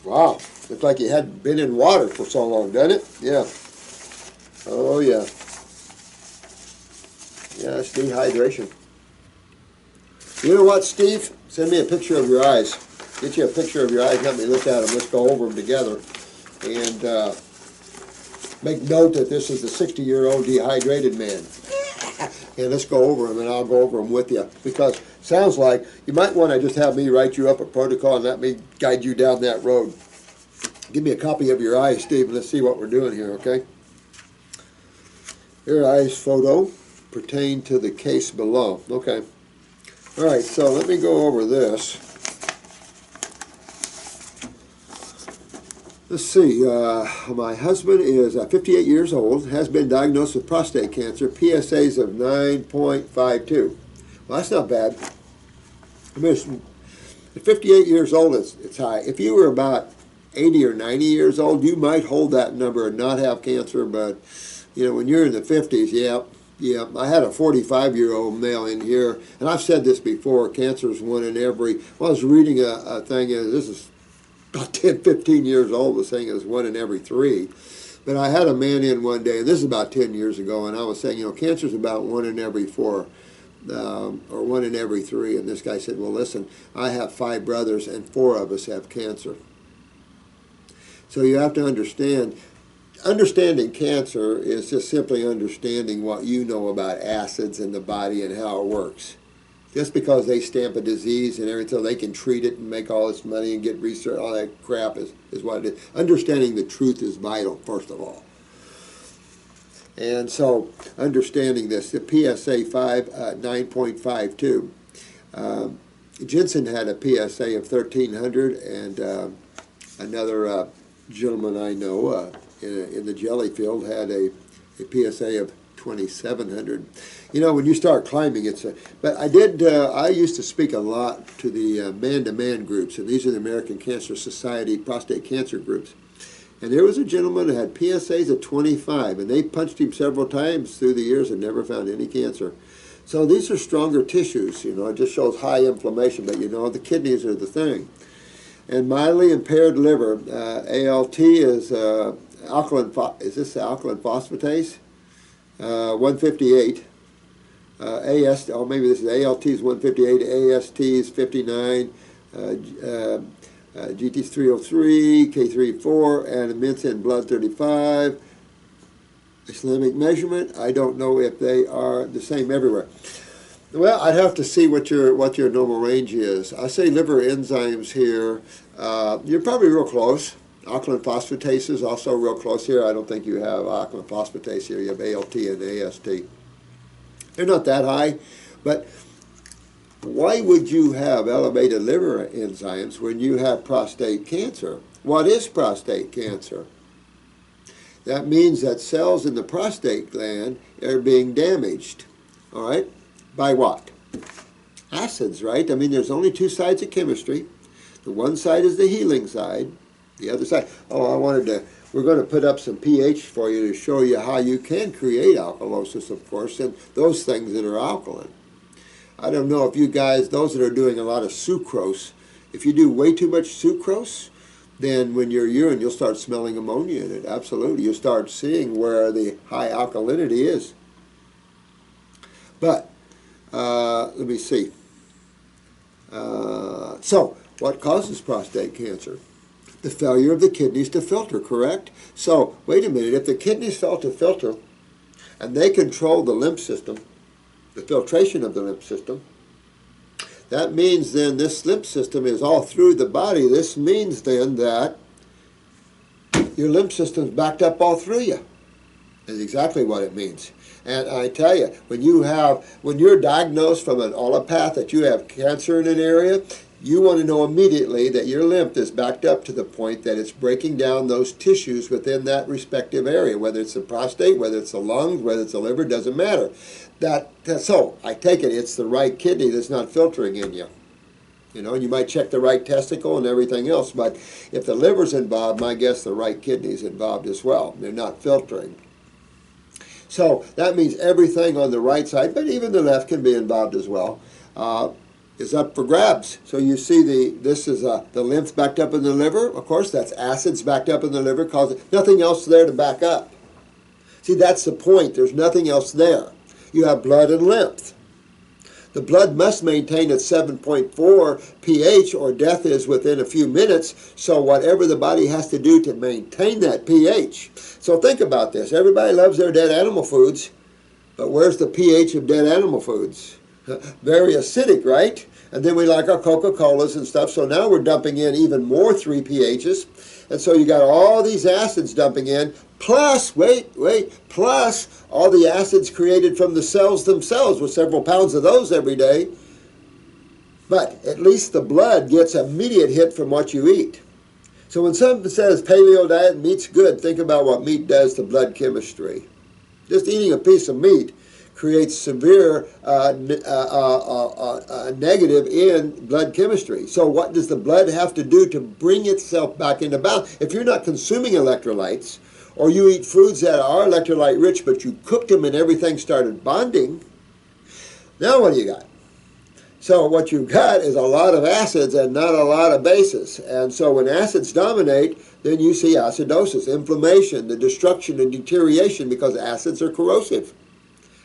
Wow. Looks like he hadn't been in water for so long, doesn't it? Yeah. Oh, yeah. Yeah, it's dehydration. You know what, Steve? Send me a picture of your eyes. Get you a picture of your eyes. Let me look at them. Let's go over them together. And make note that this is a 60-year-old dehydrated man. And let's go over them, and I'll go over them with you. Because it sounds like you might want to just have me write you up a protocol and let me guide you down that road. Give me a copy of your eyes, Steve, and let's see what we're doing here, okay? Your eyes photo pertain to the case below. Okay. All right, so let me go over this. Let's see, my husband is 58 years old, has been diagnosed with prostate cancer, PSAs of 9.52. Well, that's not bad. I mean, at 58 years old, it's high. If you were about 80 or 90 years old, you might hold that number and not have cancer, but, when you're in the 50s, yeah. I had a 45-year-old male in here, and I've said this before, cancer is one in every, I was reading a thing, and this is about 10, 15 years old, was saying it was 1 in every 3. But I had a man in one day, and this is about 10 years ago, and I was saying, cancer is about 1 in every 4 or 1 in every 3. And this guy said, well, listen, I have 5 brothers and 4 of us have cancer. So you have to understand, understanding cancer is just simply understanding what you know about acids in the body and how it works. Just because they stamp a disease and everything, so they can treat it and make all this money and get research, all that crap is what it is. Understanding the truth is vital, first of all. And so, understanding this, the PSA 9.52. Jensen had a PSA of 1,300, and another gentleman I know in the jelly field had a PSA of 2,700. You know, when you start climbing, it's a... But I used to speak a lot to the man-to-man groups, and these are the American Cancer Society prostate cancer groups. And there was a gentleman who had PSAs of 25, and they punched him several times through the years and never found any cancer. So these are stronger tissues, you know, it just shows high inflammation, but you know, the kidneys are the thing. And mildly impaired liver, ALT is alkaline phosphatase? 158. Maybe this is ALT is 158, AST is 59, GT is 303, K3 4, and immense in blood 35. Islamic measurement, I don't know if they are the same everywhere. Well, I'd have to see what your normal range is. I say liver enzymes here. You're probably real close. Alkaline phosphatase is also real close here. I don't think you have alkaline phosphatase here. You have ALT and AST. They're not that high, but why would you have elevated liver enzymes when you have prostate cancer? What is prostate cancer? That means that cells in the prostate gland are being damaged. All right? By what? Acids, right? I mean, there's only 2 sides of chemistry. The one side is the healing side. The other side. Oh, we're going to put up some pH for you to show you how you can create alkalosis, of course, and those things that are alkaline. I don't know if you guys, those that are doing a lot of sucrose, if you do way too much sucrose, then when you're urine, you'll start smelling ammonia in it. Absolutely. You'll start seeing where the high alkalinity is. But, let me see. So, what causes prostate cancer? The failure of the kidneys to filter, correct? So, wait a minute, if the kidneys fail to filter, and they control the lymph system, the filtration of the lymph system, that means then this lymph system is all through the body. This means then that your lymph system is backed up all through you. That's exactly what it means. And I tell you, when you're diagnosed from an allopath that you have cancer in an area, you want to know immediately that your lymph is backed up to the point that it's breaking down those tissues within that respective area, whether it's the prostate, whether it's the lungs, whether it's the liver, doesn't matter. So I take it it's the right kidney that's not filtering in you. You know, and you might check the right testicle and everything else, but if the liver's involved, my guess the right kidney's involved as well. They're not filtering. So that means everything on the right side, but even the left can be involved as well, is up for grabs. So you see this is the lymph backed up in the liver. Of course, that's acids backed up in the liver, causing nothing else there to back up. See, that's the point. There's nothing else there. You have blood and lymph. The blood must maintain its 7.4 pH or death is within a few minutes, so whatever the body has to do to maintain that pH. So think about this. Everybody loves their dead animal foods, but where's the pH of dead animal foods? Very acidic, right? And then we like our Coca-Colas and stuff, so now we're dumping in even more 3 pHs. And so you got all these acids dumping in, plus, plus all the acids created from the cells themselves with several pounds of those every day. But at least the blood gets an immediate hit from what you eat. So when someone says paleo diet, meat's good, think about what meat does to blood chemistry. Just eating a piece of meat creates severe negative in blood chemistry. So what does the blood have to do to bring itself back into balance? If you're not consuming electrolytes, or you eat foods that are electrolyte rich, but you cooked them and everything started bonding, now what do you got? So what you've got is a lot of acids and not a lot of bases. And so when acids dominate, then you see acidosis, inflammation, the destruction and deterioration, because acids are corrosive.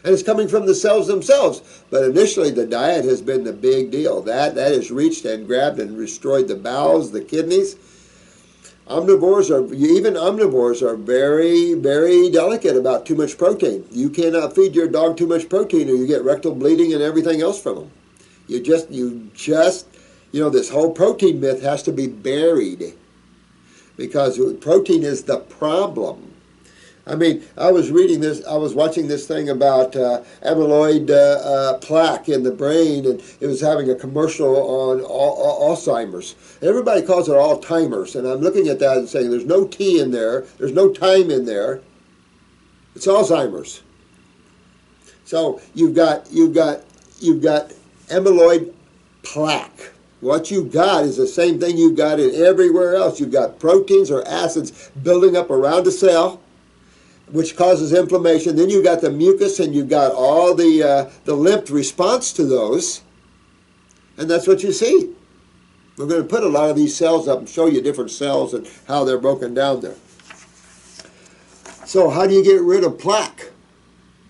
And it's coming from the cells themselves. But initially, the diet has been the big deal. That has reached and grabbed and destroyed the bowels, the kidneys. Even omnivores are very, very delicate about too much protein. You cannot feed your dog too much protein or you get rectal bleeding and everything else from them. This whole protein myth has to be buried because protein is the problem. I mean, I was watching this thing about amyloid plaque in the brain, and it was having a commercial on Alzheimer's. Everybody calls it Alzheimer's, and I'm looking at that and saying there's no T in there, there's no time in there. It's Alzheimer's. So you've got amyloid plaque. What you got is the same thing you got in everywhere else. You've got proteins or acids building up around a cell, which causes inflammation. Then you've got the mucus and you've got all the lymph response to those. And that's what you see. We're going to put a lot of these cells up and show you different cells and how they're broken down there. So how do you get rid of plaque?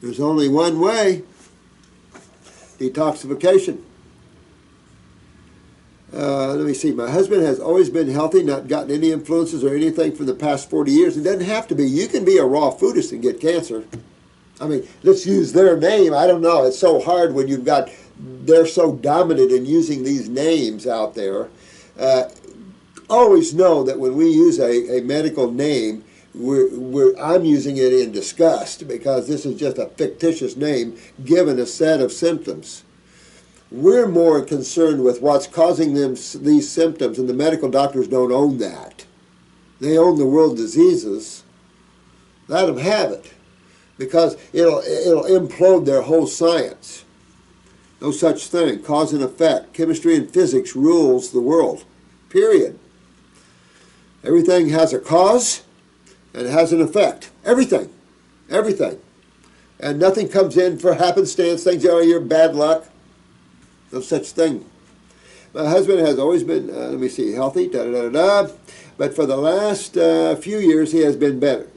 There's only one way. Detoxification. Let me see. My husband has always been healthy, not gotten any influences or anything for the past 40 years. It doesn't have to be. You can be a raw foodist and get cancer. I mean, let's use their name. I don't know. It's so hard when they're so dominant in using these names out there. Always know that when we use a medical name, I'm using it in disgust because this is just a fictitious name given a set of symptoms. We're more concerned with what's causing them these symptoms, and the medical doctors don't own that. They own the world diseases. Let them have it, because it'll implode their whole science. No such thing. Cause and effect. Chemistry and physics rules the world. Period. Everything has a cause and it has an effect. Everything. Everything. And nothing comes in for happenstance. Things are your bad luck. No such thing. My husband has always been, healthy, but for the last few years he has been better.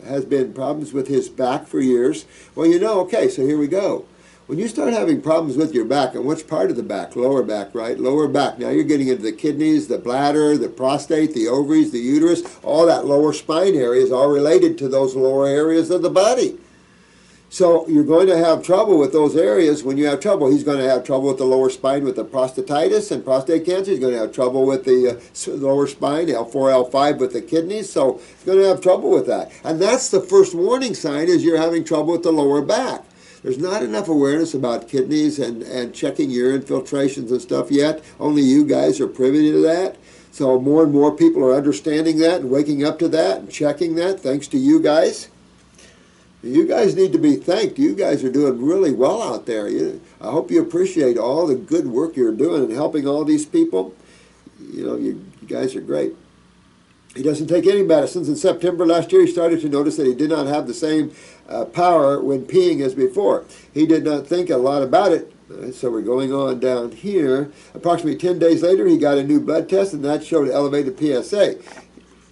Has been problems with his back for years. Well, okay, so here we go. When you start having problems with your back, and which part of the back? Lower back, right? Lower back. Now you're getting into the kidneys, the bladder, the prostate, the ovaries, the uterus. All that lower spine area is all related to those lower areas of the body. So you're going to have trouble with those areas. When you have trouble, he's going to have trouble with the lower spine with the prostatitis and prostate cancer. He's going to have trouble with the lower spine, L4, L5 with the kidneys. So he's going to have trouble with that. And that's the first warning sign, is you're having trouble with the lower back. There's not enough awareness about kidneys and checking urine filtrations and stuff yet. Only you guys are privy to that. So more and more people are understanding that and waking up to that and checking that, thanks to you guys. You guys need to be thanked. You guys are doing really well out there. I hope you appreciate all the good work you're doing and helping all these people. You guys are great. He doesn't take any medicines. In September last year, he started to notice that he did not have the same power when peeing as before. He did not think a lot about it. So we're going on down here. Approximately 10 days later, he got a new blood test, and that showed elevated PSA.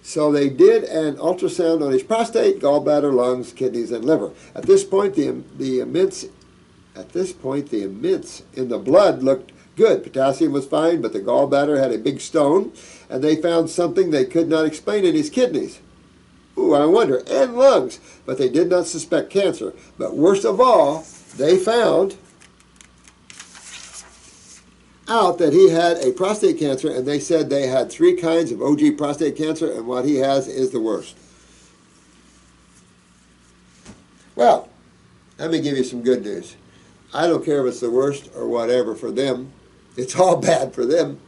So they did an ultrasound on his prostate, gallbladder, lungs, kidneys, and liver. At this point, the immense in the blood looked good. Potassium was fine, but the gallbladder had a big stone, and they found something they could not explain in his kidneys. Ooh, I wonder, and lungs. But they did not suspect cancer. But worst of all, they found out that he had a prostate cancer, and they said they had 3 kinds of OG prostate cancer, and what he has is the worst. Well, let me give you some good news. I don't care if it's the worst or whatever for them. It's all bad for them,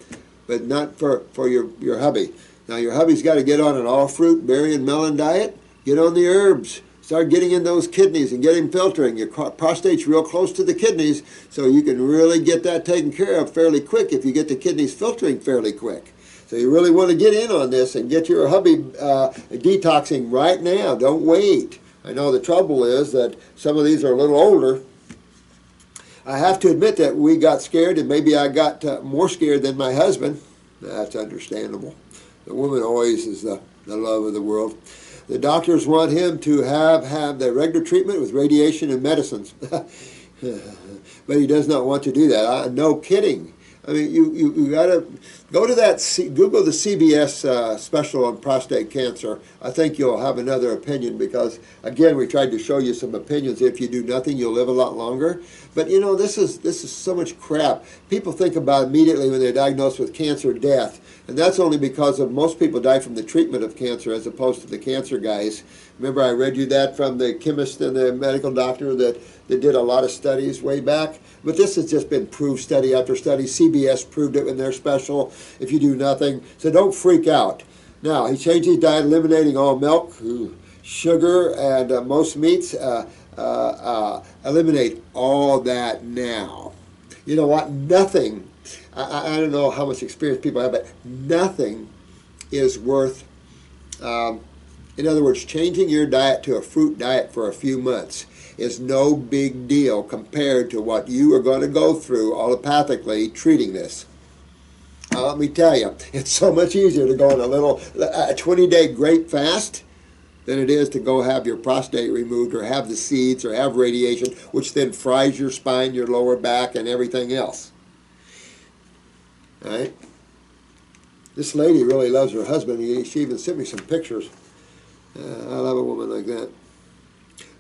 but not for your hubby. Now, your hubby's got to get on an all-fruit, berry, and melon diet. Get on the herbs. Start getting in those kidneys and get him filtering. Your prostate's real close to the kidneys, so you can really get that taken care of fairly quick if you get the kidneys filtering fairly quick. So you really want to get in on this and get your hubby detoxing right now. Don't wait. I know the trouble is that some of these are a little older. I have to admit that we got scared, and maybe I got more scared than my husband. That's understandable. The woman always is the love of the world. The doctors want him to have the regular treatment with radiation and medicines. But he does not want to do that. No kidding. I mean, you got to go to that, Google the CBS special on prostate cancer. I think you'll have another opinion because, again, we tried to show you some opinions. If you do nothing, you'll live a lot longer. But, you know, this is so much crap. People think about immediately when they're diagnosed with cancer, death. And that's only because of most people die from the treatment of cancer as opposed to the cancer guys. Remember I read you that from the chemist and the medical doctor that did a lot of studies way back? But this has just been proved study after study. CBS proved it in their special, if you do nothing. So don't freak out. Now, he changed his diet, eliminating all milk, sugar, and most meats. Eliminate all that now. You know what? Nothing, I don't know how much experience people have, but nothing is worth, in other words, changing your diet to a fruit diet for a few months is no big deal compared to what you are going to go through allopathically treating this. Let me tell you, it's so much easier to go on a 20-day grape fast than it is to go have your prostate removed or have the seeds or have radiation, which then fries your spine, your lower back, and everything else. All right? This lady really loves her husband. She even sent me some pictures. I love a woman like that.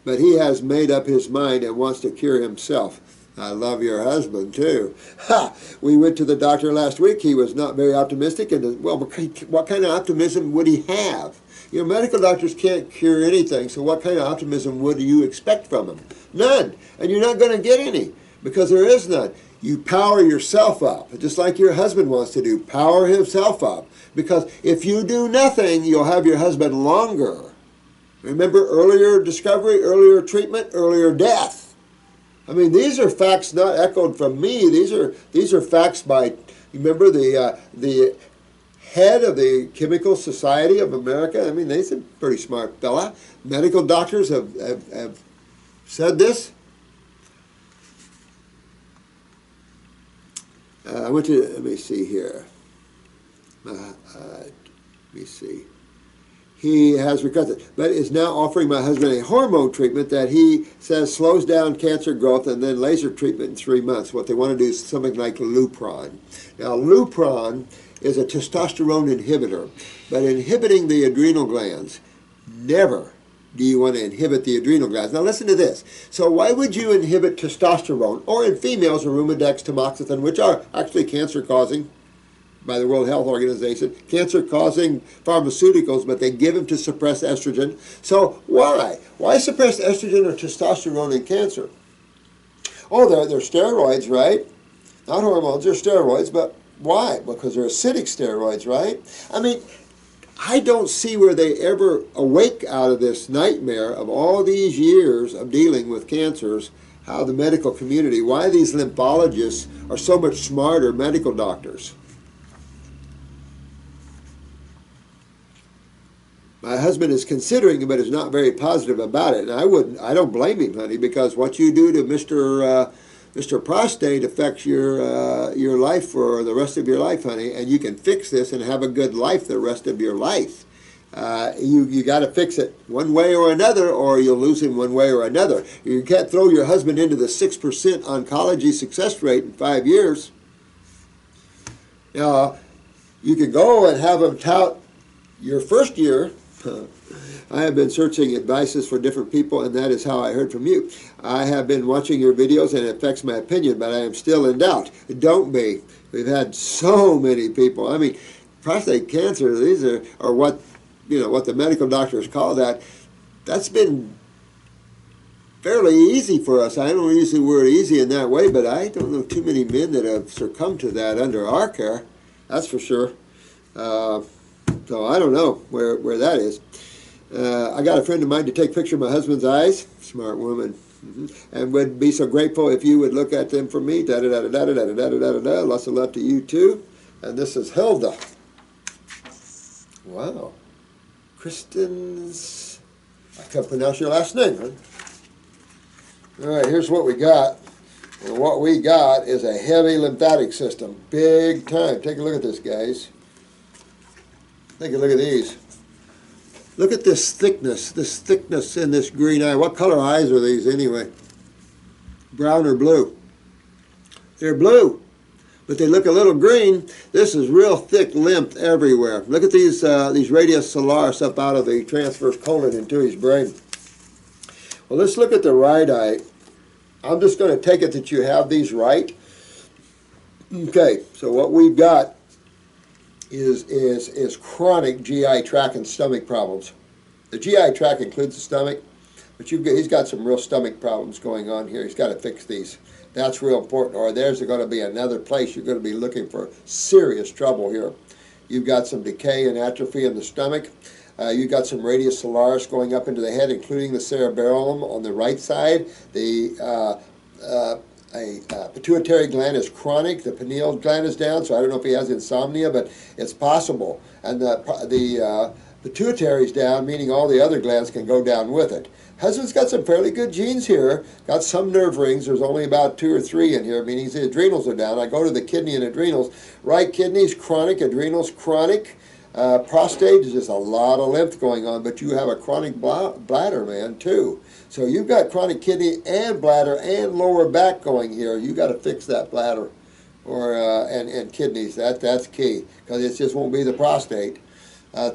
But he has made up his mind and wants to cure himself. I love your husband, too. Ha! We went to the doctor last week. He was not very optimistic. And, well, what kind of optimism would he have? You know, medical doctors can't cure anything, so what kind of optimism would you expect from him? None. And you're not going to get any, because there is none. You power yourself up, just like your husband wants to do. Power himself up. Because if you do nothing, you'll have your husband longer. Remember earlier discovery, earlier treatment, earlier death. I mean, these are facts not echoed from me. These are facts by, remember the head of the Chemical Society of America? I mean, he's a pretty smart fella. Medical doctors have said this. Let me see here. Let me see. He has requested, but is now offering my husband a hormone treatment that he says slows down cancer growth and then laser treatment in 3 months. What they want to do is something like Lupron. Now, Lupron is a testosterone inhibitor, but inhibiting the adrenal glands. Never do you want to inhibit the adrenal glands. Now, listen to this. So why would you inhibit testosterone, or in females, Arumadex, tamoxifen, which are actually cancer-causing, by the World Health Organization, cancer-causing pharmaceuticals, but they give them to suppress estrogen. So why? Why suppress estrogen or testosterone in cancer? Oh, they're steroids, right? Not hormones, they're steroids, but why? Because they're acidic steroids, right? I mean, I don't see where they ever awake out of this nightmare of all these years of dealing with cancers, how the medical community, why these lymphologists are so much smarter medical doctors. My husband is considering it, but is not very positive about it. And I don't blame him, honey, because what you do to Mr. Prostate affects your life for the rest of your life, honey. And you can fix this and have a good life the rest of your life. You got to fix it one way or another, or you'll lose him one way or another. You can't throw your husband into the 6% oncology success rate in 5 years. Now, you can go and have him tout your first year. I have been searching advices for different people, and that is how I heard from you. I have been watching your videos, and it affects my opinion, but I am still in doubt. Don't be. We've had so many people. I mean, prostate cancer, these are what, you know, what the medical doctors call that. That's been fairly easy for us. I don't use the word easy in that way, but I don't know too many men that have succumbed to that under our care. That's for sure. So I don't know where that is. I got a friend of mine to take a picture of my husband's eyes. Smart woman. And would be so grateful if you would look at them for me. Da-da-da-da-da-da-da-da-da-da. Lots of love to you too. And this is Hilda. Wow. Kristen's... I can't pronounce your last name, huh? All right, here's what we got. And what we got is a heavy lymphatic system. Big time. Take a look at this, guys. Take a look at these. Look at this thickness in this green eye. What color eyes are these anyway? Brown or blue? They're blue, but they look a little green. This is real thick lymph everywhere. Look at these radius solaris up out of the transverse colon into his brain. Well, let's look at the right eye. I'm just going to take it that you have these right. Okay, so what we've got is chronic GI tract and stomach problems. The GI tract includes the stomach, but he's got some real stomach problems going on here. He's got to fix these. That's real important, or there's going to be another place you're going to be looking for serious trouble here. You've got some decay and atrophy in the stomach. You've got some radius solaris going up into the head, including the cerebellum on the right side. The pituitary gland is chronic. The pineal gland is down, so I don't know if he has insomnia, but it's possible. And the pituitary is down, meaning all the other glands can go down with it. Husband's got some fairly good genes here. Got some nerve rings. There's only about 2 or 3 in here, meaning the adrenals are down. I go to the kidney and adrenals. Right kidney's chronic, adrenals chronic. Prostate is just a lot of lymph going on, but you have a chronic bladder, man, too. So you've got chronic kidney and bladder and lower back going here. You got to fix that bladder or and kidneys. That's key, because it just won't be the prostate.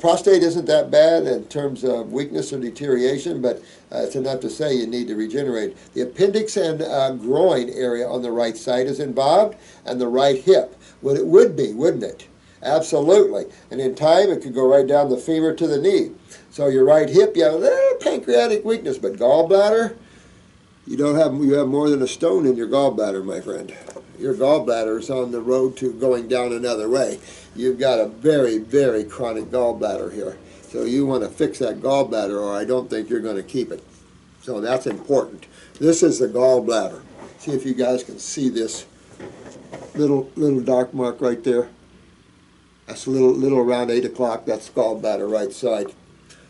Prostate isn't that bad in terms of weakness or deterioration, but it's enough to say you need to regenerate. The appendix and groin area on the right side is involved, and the right hip. Well, it would be, wouldn't it? Absolutely. And in time, it could go right down the femur to the knee. So your right hip, you have a little pancreatic weakness, but gallbladder, you have more than a stone in your gallbladder, my friend. Your gallbladder is on the road to going down another way. You've got a very, very chronic gallbladder here. So you want to fix that gallbladder, or I don't think you're going to keep it. So that's important. This is the gallbladder. See if you guys can see this little dark mark right there. That's a little around 8 o'clock. That's gallbladder right side.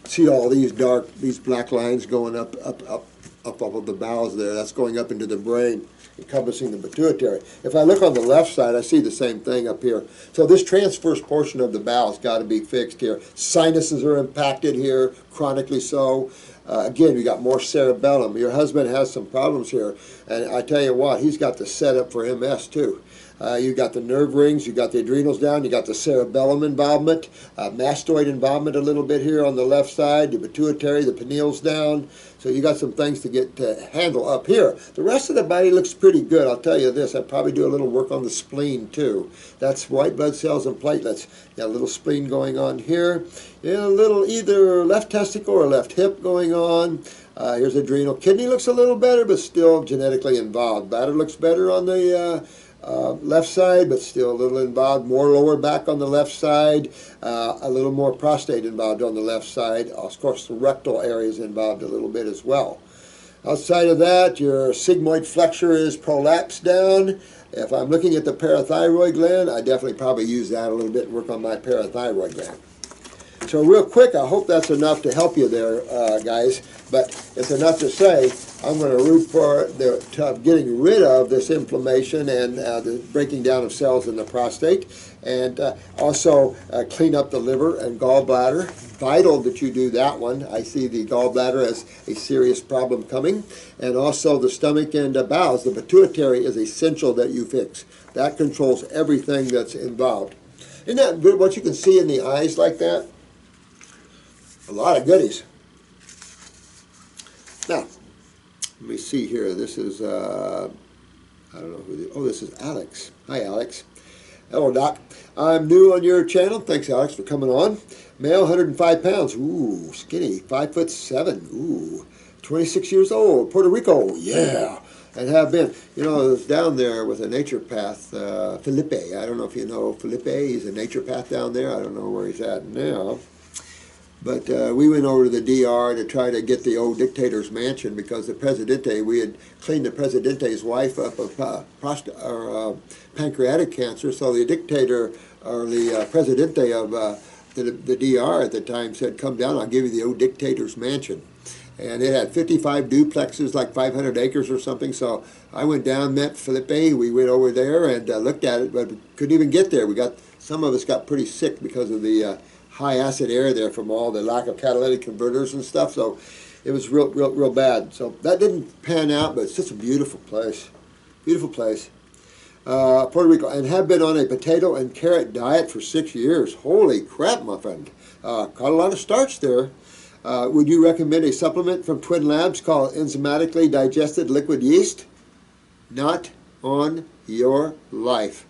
See all these black lines going up of the bowels there. That's going up into the brain, encompassing the pituitary. If I look on the left side, I see the same thing up here. So this transverse portion of the bowel's got to be fixed here. Sinuses are impacted here, chronically so. Again, you got more cerebellum. Your husband has some problems here, and I tell you what, he's got the setup for MS too. You got the nerve rings, you got the adrenals down, you got the cerebellum involvement, mastoid involvement a little bit here on the left side, the pituitary, the pineal's down. So you got some things to get to handle up here. The rest of the body looks pretty good. I'll tell you this, I'd probably do a little work on the spleen too. That's white blood cells and platelets. You got a little spleen going on here. You know, a little either left testicle or left hip going on. Here's adrenal. Kidney looks a little better, but still genetically involved. Bladder looks better on the left side, but still a little involved. More lower back on the left side, a little more prostate involved on the left side. Of course, the rectal area is involved a little bit as well. Outside of that, your sigmoid flexure is prolapsed down. If I'm looking at the parathyroid gland, I definitely probably use that a little bit and work on my parathyroid gland. So real quick, I hope that's enough to help you there, guys. But it's enough to say I'm going to root for getting rid of this inflammation and the breaking down of cells in the prostate, and also clean up the liver and gallbladder. Vital that you do that one. I see the gallbladder as a serious problem coming, and also the stomach and bowels. The pituitary is essential that you fix. That controls everything that's involved. Isn't that good what you can see in the eyes like that? A lot of goodies. Now, let me see here. This is, I don't know who this is Alex. Hi, Alex. Hello, Doc. I'm new on your channel. Thanks, Alex, for coming on. Male, 105 pounds. Ooh, skinny. 5'7". Ooh, 26 years old. Puerto Rico. Yeah. And have been. You know, I was down there with a naturopath, Felipe. I don't know if you know Felipe. He's a naturopath down there. I don't know where he's at now. But we went over to the DR to try to get the old dictator's mansion, because the Presidente, we had cleaned the Presidente's wife up of pancreatic cancer. So the dictator, or the Presidente of the DR at the time said, come down, I'll give you the old dictator's mansion. And it had 55 duplexes, like 500 acres or something. So I went down, met Felipe, we went over there and looked at it, but we couldn't even get there. Some of us got pretty sick because of the high acid air there from all the lack of catalytic converters and stuff. So it was real bad. So that didn't pan out, but it's just a beautiful place. Beautiful place. Puerto Rico, and have been on a potato and carrot diet for 6 years. Holy crap, my friend. Got a lot of starch there. Would you recommend a supplement from Twin Labs called Enzymatically Digested Liquid Yeast? Not on your life.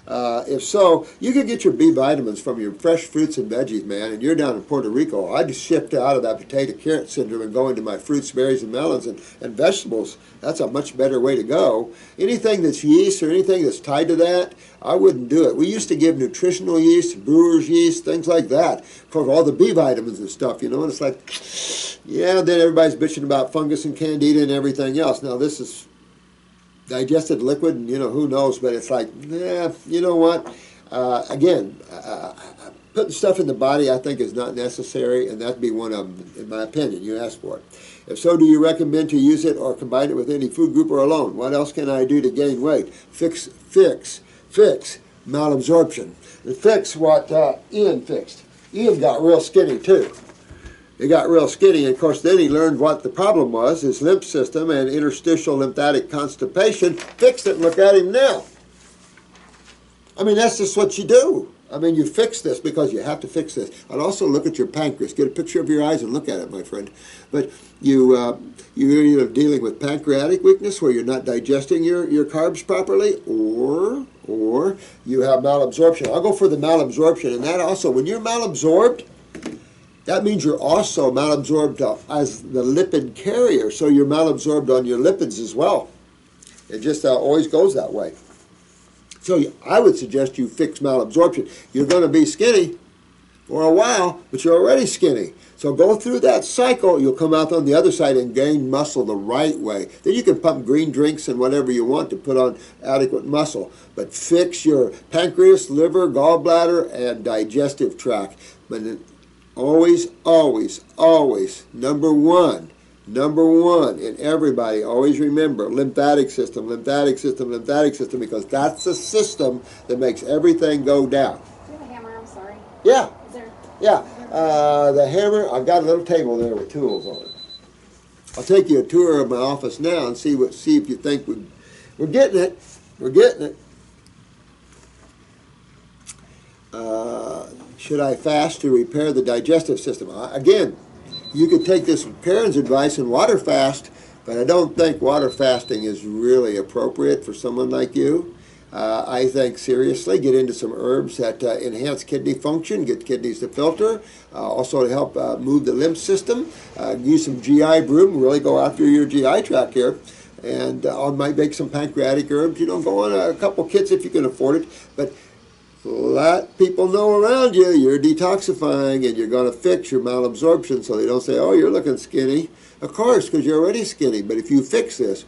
If so, you can get your B vitamins from your fresh fruits and veggies, man, and you're down in Puerto Rico. I'd shift out of that potato-carrot syndrome and go into my fruits, berries, and melons and vegetables. That's a much better way to go. Anything that's yeast or anything that's tied to that, I wouldn't do it. We used to give nutritional yeast, brewer's yeast, things like that for all the B vitamins and stuff, you know, and it's like, yeah, then everybody's bitching about fungus and candida and everything else. Now, this is digested liquid, and you know, who knows, but it's like, yeah, you know what, again, putting stuff in the body I think is not necessary, and that'd be one of them, in my opinion. You asked for it. If so, do you recommend to use it or combine it with any food group or alone? What else can I do to gain weight? Fix malabsorption. And fix what Ian fixed. Ian got real skinny too. He got real skinny, and of course then he learned what the problem was, his lymph system and interstitial lymphatic constipation. Fixed it, and look at him now. I mean, that's just what you do. I mean, you fix this because you have to fix this. I'd also look at your pancreas. Get a picture of your eyes and look at it, my friend. But you're either dealing with pancreatic weakness where you're not digesting your carbs properly, or you have malabsorption. I'll go for the malabsorption, and that also, when you're malabsorbed, that means you're also malabsorbed as the lipid carrier, so you're malabsorbed on your lipids as well. It just always goes that way. So I would suggest you fix malabsorption. You're going to be skinny for a while, but you're already skinny. So go through that cycle. You'll come out on the other side and gain muscle the right way. Then you can pump green drinks and whatever you want to put on adequate muscle. But fix your pancreas, liver, gallbladder, and digestive tract. But always, number one in everybody, always remember lymphatic system, because that's the system that makes everything go down. Do you have a hammer? I'm sorry. Yeah. Is there? Yeah. The hammer, I've got a little table there with tools on it. I'll take you a tour of my office now and see if you think we're getting it. We're getting it. Should I fast to repair the digestive system? Again, you could take this Karyn's advice and water fast, but I don't think water fasting is really appropriate for someone like you. I think seriously, get into some herbs that enhance kidney function, get kidneys to filter, also to help move the lymph system. Use some GI broom, really go after your GI tract here. And I might make some pancreatic herbs. You know, go on a couple kits if you can afford it. But let people know around you you're detoxifying and you're going to fix your malabsorption so they don't say, oh, you're looking skinny. Of course, because you're already skinny. But if you fix this,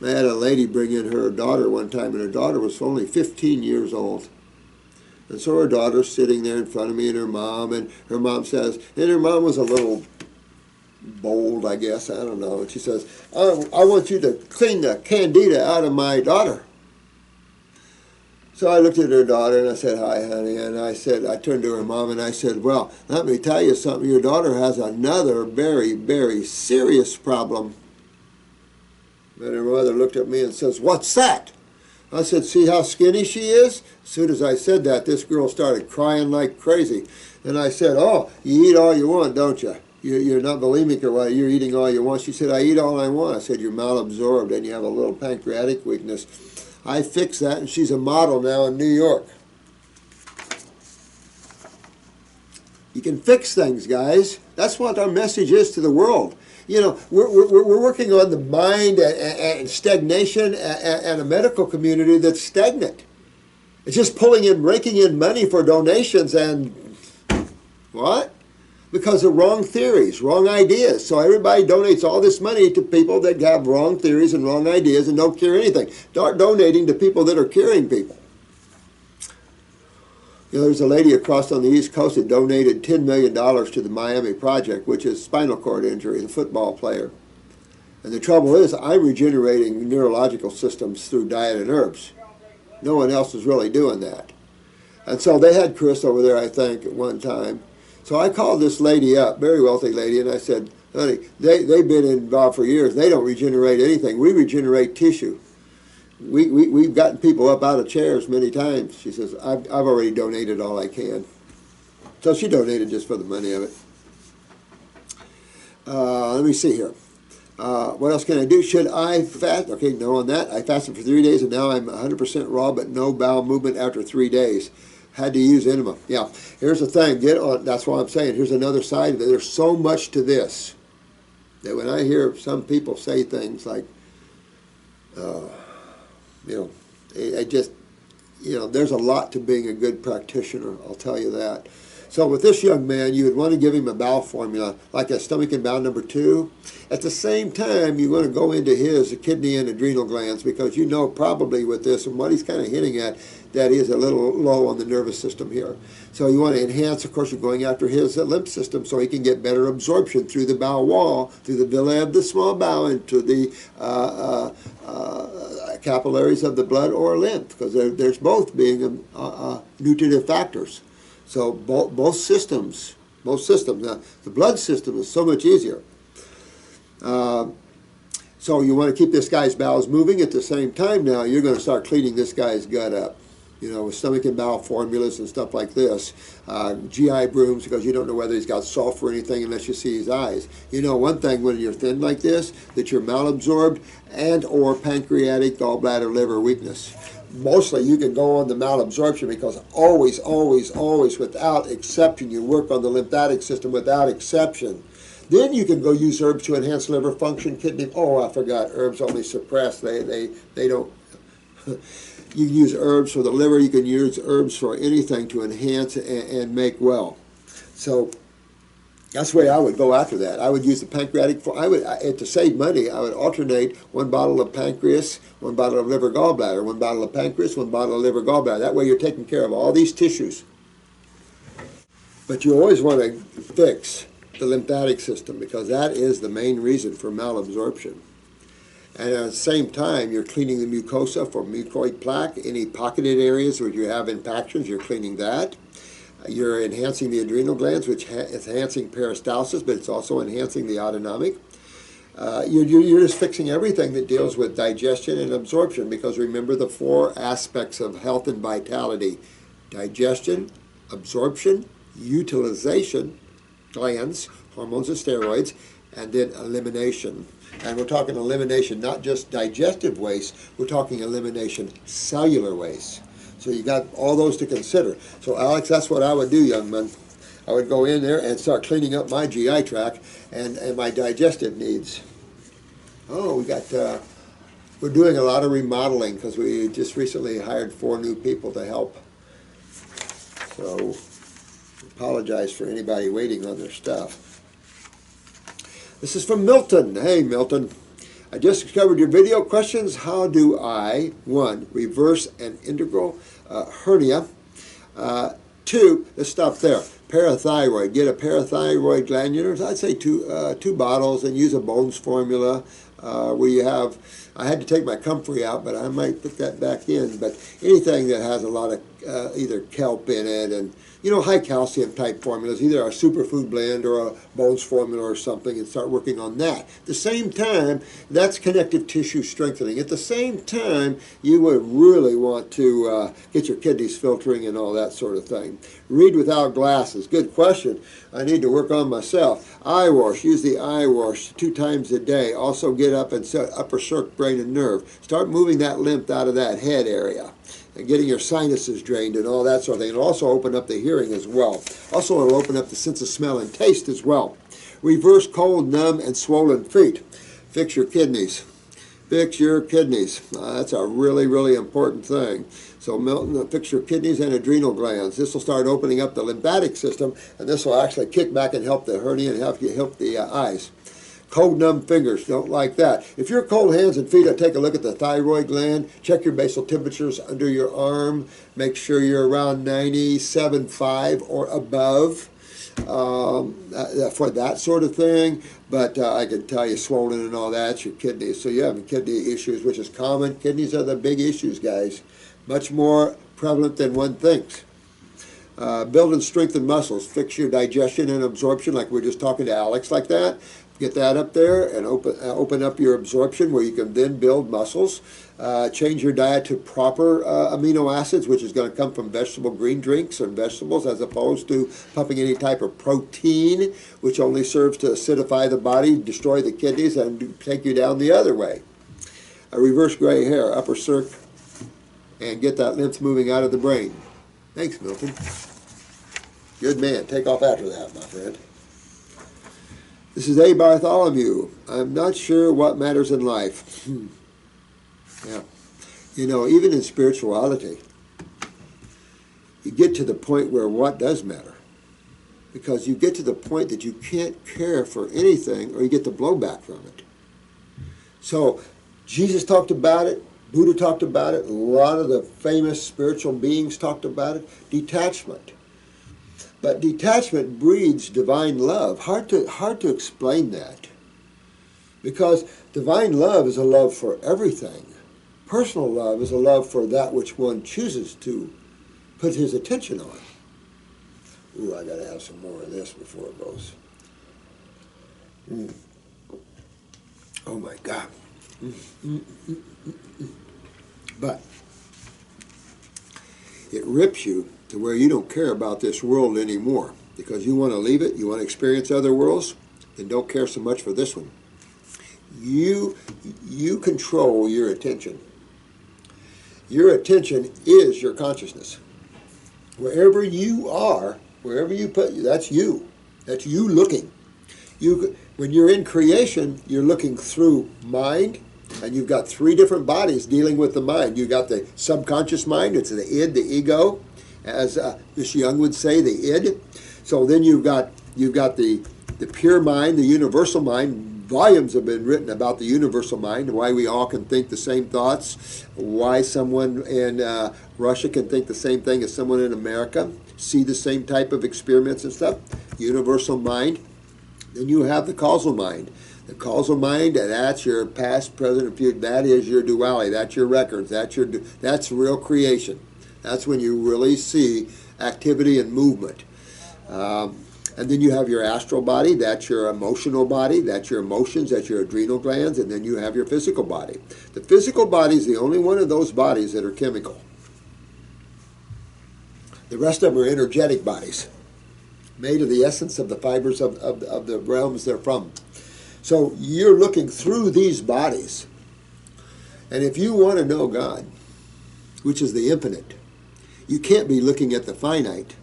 I had a lady bring in her daughter one time, and her daughter was only 15 years old. And so her daughter's sitting there in front of me and her mom says, and her mom was a little bold, I guess, I don't know. And she says, I want you to clean the candida out of my daughter. So I looked at her daughter and I said, hi, honey. And I turned to her mom and I said, well, let me tell you something. Your daughter has another very, very serious problem. And her mother looked at me and says, what's that? I said, see how skinny she is? As soon as I said that, this girl started crying like crazy. And I said, oh, you eat all you want, don't you? You're not bulimic or what? You're eating all you want. She said, I eat all I want. I said, you're malabsorbed and you have a little pancreatic weakness. I fixed that, and she's a model now in New York. You can fix things, guys. That's what our message is to the world. You know, we're working on the mind and stagnation and a medical community that's stagnant. It's just raking in money for donations and what? Because of wrong theories, wrong ideas. So everybody donates all this money to people that have wrong theories and wrong ideas and don't cure anything. Start donating to people that are curing people. You know, there's a lady across on the East Coast that donated $10 million to the Miami Project, which is spinal cord injury, the football player. And the trouble is, I'm regenerating neurological systems through diet and herbs. No one else is really doing that. And so they had Chris over there, I think, at one time. So I called this lady up, very wealthy lady, and I said, honey, they've been involved for years. They don't regenerate anything. We regenerate tissue. We've gotten people up out of chairs many times. She says, I've already donated all I can. So she donated just for the money of it. Let me see here. What else can I do? Should I fast? Okay, no on that. I fasted for 3 days and now I'm 100% raw but no bowel movement after 3 days. Had to use enema. Yeah, here's the thing. Get on. That's why I'm saying here's another side of it. There's so much to this that when I hear some people say things like, I just, there's a lot to being a good practitioner, I'll tell you that. So with this young man, you would want to give him a bowel formula, like a stomach and bowel number 2. At the same time, you want to go into his kidney and adrenal glands, because you know probably with this, and what he's kind of hinting at, that he is a little low on the nervous system here. So you want to enhance, of course, you're going after his lymph system so he can get better absorption through the bowel wall, through the villi of the small bowel, into the capillaries of the blood or lymph, because there's both being nutritive factors. So both systems. Now, the blood system is so much easier. So you want to keep this guy's bowels moving. At the same time now, you're going to start cleaning this guy's gut up, with stomach and bowel formulas and stuff like this. GI brooms, because you don't know whether he's got sulfur or anything unless you see his eyes. One thing when you're thin like this, that you're malabsorbed and or pancreatic, gallbladder, liver weakness. Mostly you can go on the malabsorption, because always, without exception, you work on the lymphatic system without exception. Then you can go use herbs to enhance liver function, kidney. Oh, I forgot. Herbs only suppress. They don't. You can use herbs for the liver. You can use herbs for anything to enhance and make well. So that's the way I would go after that. I would use the pancreatic. To save money, I would alternate 1 bottle of pancreas, 1 bottle of liver gallbladder, 1 bottle of pancreas, 1 bottle of liver gallbladder. That way you're taking care of all these tissues. But you always want to fix the lymphatic system, because that is the main reason for malabsorption. And at the same time, you're cleaning the mucosa for mucoid plaque. Any pocketed areas where you have impactions, you're cleaning that. You're enhancing the adrenal glands, which is enhancing peristalsis, but it's also enhancing the autonomic. You're just fixing everything that deals with digestion and absorption, because remember the 4 aspects of health and vitality: digestion, absorption, utilization, glands, hormones and steroids, and then elimination. And we're talking elimination, not just digestive waste, we're talking elimination cellular waste. So you got all those to consider. So Alex, that's what I would do, young man. I would go in there and start cleaning up my GI tract and my digestive needs. Oh, we're doing a lot of remodeling, because we just recently hired 4 new people to help. So apologize for anybody waiting on their stuff. This is from Milton. Hey, Milton. I just discovered your video. Questions: how do I, 1, reverse an integral hernia? 2, let's stop there. Parathyroid. Get a parathyroid glandulars. I'd say 2 bottles, and use a bones formula where you have, I had to take my comfrey out, but I might put that back in. But anything that has a lot of either kelp in it, and high calcium type formulas, either a superfood blend or a bones formula or something, and start working on that. At the same time, that's connective tissue strengthening. At the same time, you would really want to get your kidneys filtering and all that sort of thing. Read without glasses. Good question. I need to work on myself. Eye wash. Use the eye wash 2 times a day. Also get up and set upper circ, brain, and nerve. Start moving that lymph out of that head area, and getting your sinuses drained and all that sort of thing. It'll also open up the hearing as well. Also, it'll open up the sense of smell and taste as well. Reverse cold, numb, and swollen feet. Fix your kidneys. Fix your kidneys. That's a really, really important thing. So Milton, fix your kidneys and adrenal glands. This will start opening up the lymphatic system, and this will actually kick back and help the hernia and help the eyes. Cold, numb fingers, don't like that. If you're cold hands and feet, take a look at the thyroid gland. Check your basal temperatures under your arm. Make sure you're around 97.5 or above for that sort of thing. But I can tell you, swollen and all that's your kidneys. So you're having kidney issues, which is common. Kidneys are the big issues, guys. Much more prevalent than one thinks. Build and strengthen muscles. Fix your digestion and absorption, like we were just talking to Alex like that. Get that up there and open up your absorption where you can then build muscles. Change your diet to proper amino acids, which is going to come from vegetable green drinks and vegetables, as opposed to pumping any type of protein, which only serves to acidify the body, destroy the kidneys, and take you down the other way. Reverse gray hair, upper circ, and get that lymph moving out of the brain. Thanks, Milton. Good man. Take off after that, my friend. This is A. Bartholomew. I'm not sure what matters in life. Yeah. You know, even in spirituality, you get to the point where what does matter. Because you get to the point that you can't care for anything, or you get the blowback from it. So, Jesus talked about it. Buddha talked about it. A lot of the famous spiritual beings talked about it. Detachment. But detachment breeds divine love. Hard to explain that. Because divine love is a love for everything. Personal love is a love for that which one chooses to put his attention on. Ooh, I gotta have some more of this before it goes. Oh my God. But it rips you to where you don't care about this world anymore, because you want to leave it, you want to experience other worlds, then don't care so much for this one. You control your attention. Your attention is your consciousness. Wherever you are, wherever you put, that's you. That's you looking. When you're in creation, you're looking through mind, and you've got three different bodies dealing with the mind. You've got the subconscious mind, it's the id, the ego, as Miss Young would say, the id. So then you've got the pure mind, the universal mind. Volumes have been written about the universal mind, why we all can think the same thoughts, why someone in Russia can think the same thing as someone in America, see the same type of experiments and stuff. Universal mind. Then you have the causal mind. The causal mind, that's your past, present, and future. That is your duality. That's your records. That's real creation. That's when you really see activity and movement. And then you have your astral body. That's your emotional body. That's your emotions. That's your adrenal glands. And then you have your physical body. The physical body is the only one of those bodies that are chemical. The rest of them are energetic bodies, made of the essence of the fibers of the realms they're from. So you're looking through these bodies. And if you want to know God, which is the infinite, you can't be looking at the finite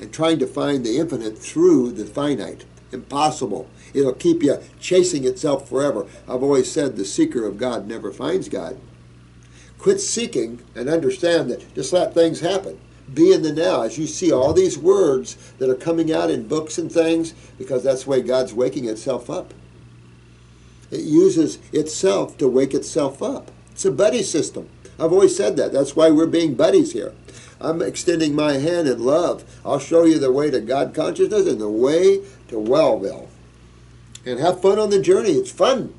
and trying to find the infinite through the finite. Impossible. It'll keep you chasing itself forever. I've always said the seeker of God never finds God. Quit seeking and understand that just let things happen. Be in the now as you see all these words that are coming out in books and things, because that's the way God's waking itself up. It uses itself to wake itself up. It's a buddy system. I've always said that. That's why we're being buddies here. I'm extending my hand in love. I'll show you the way to God consciousness and the way to Wellville. And have fun on the journey. It's fun.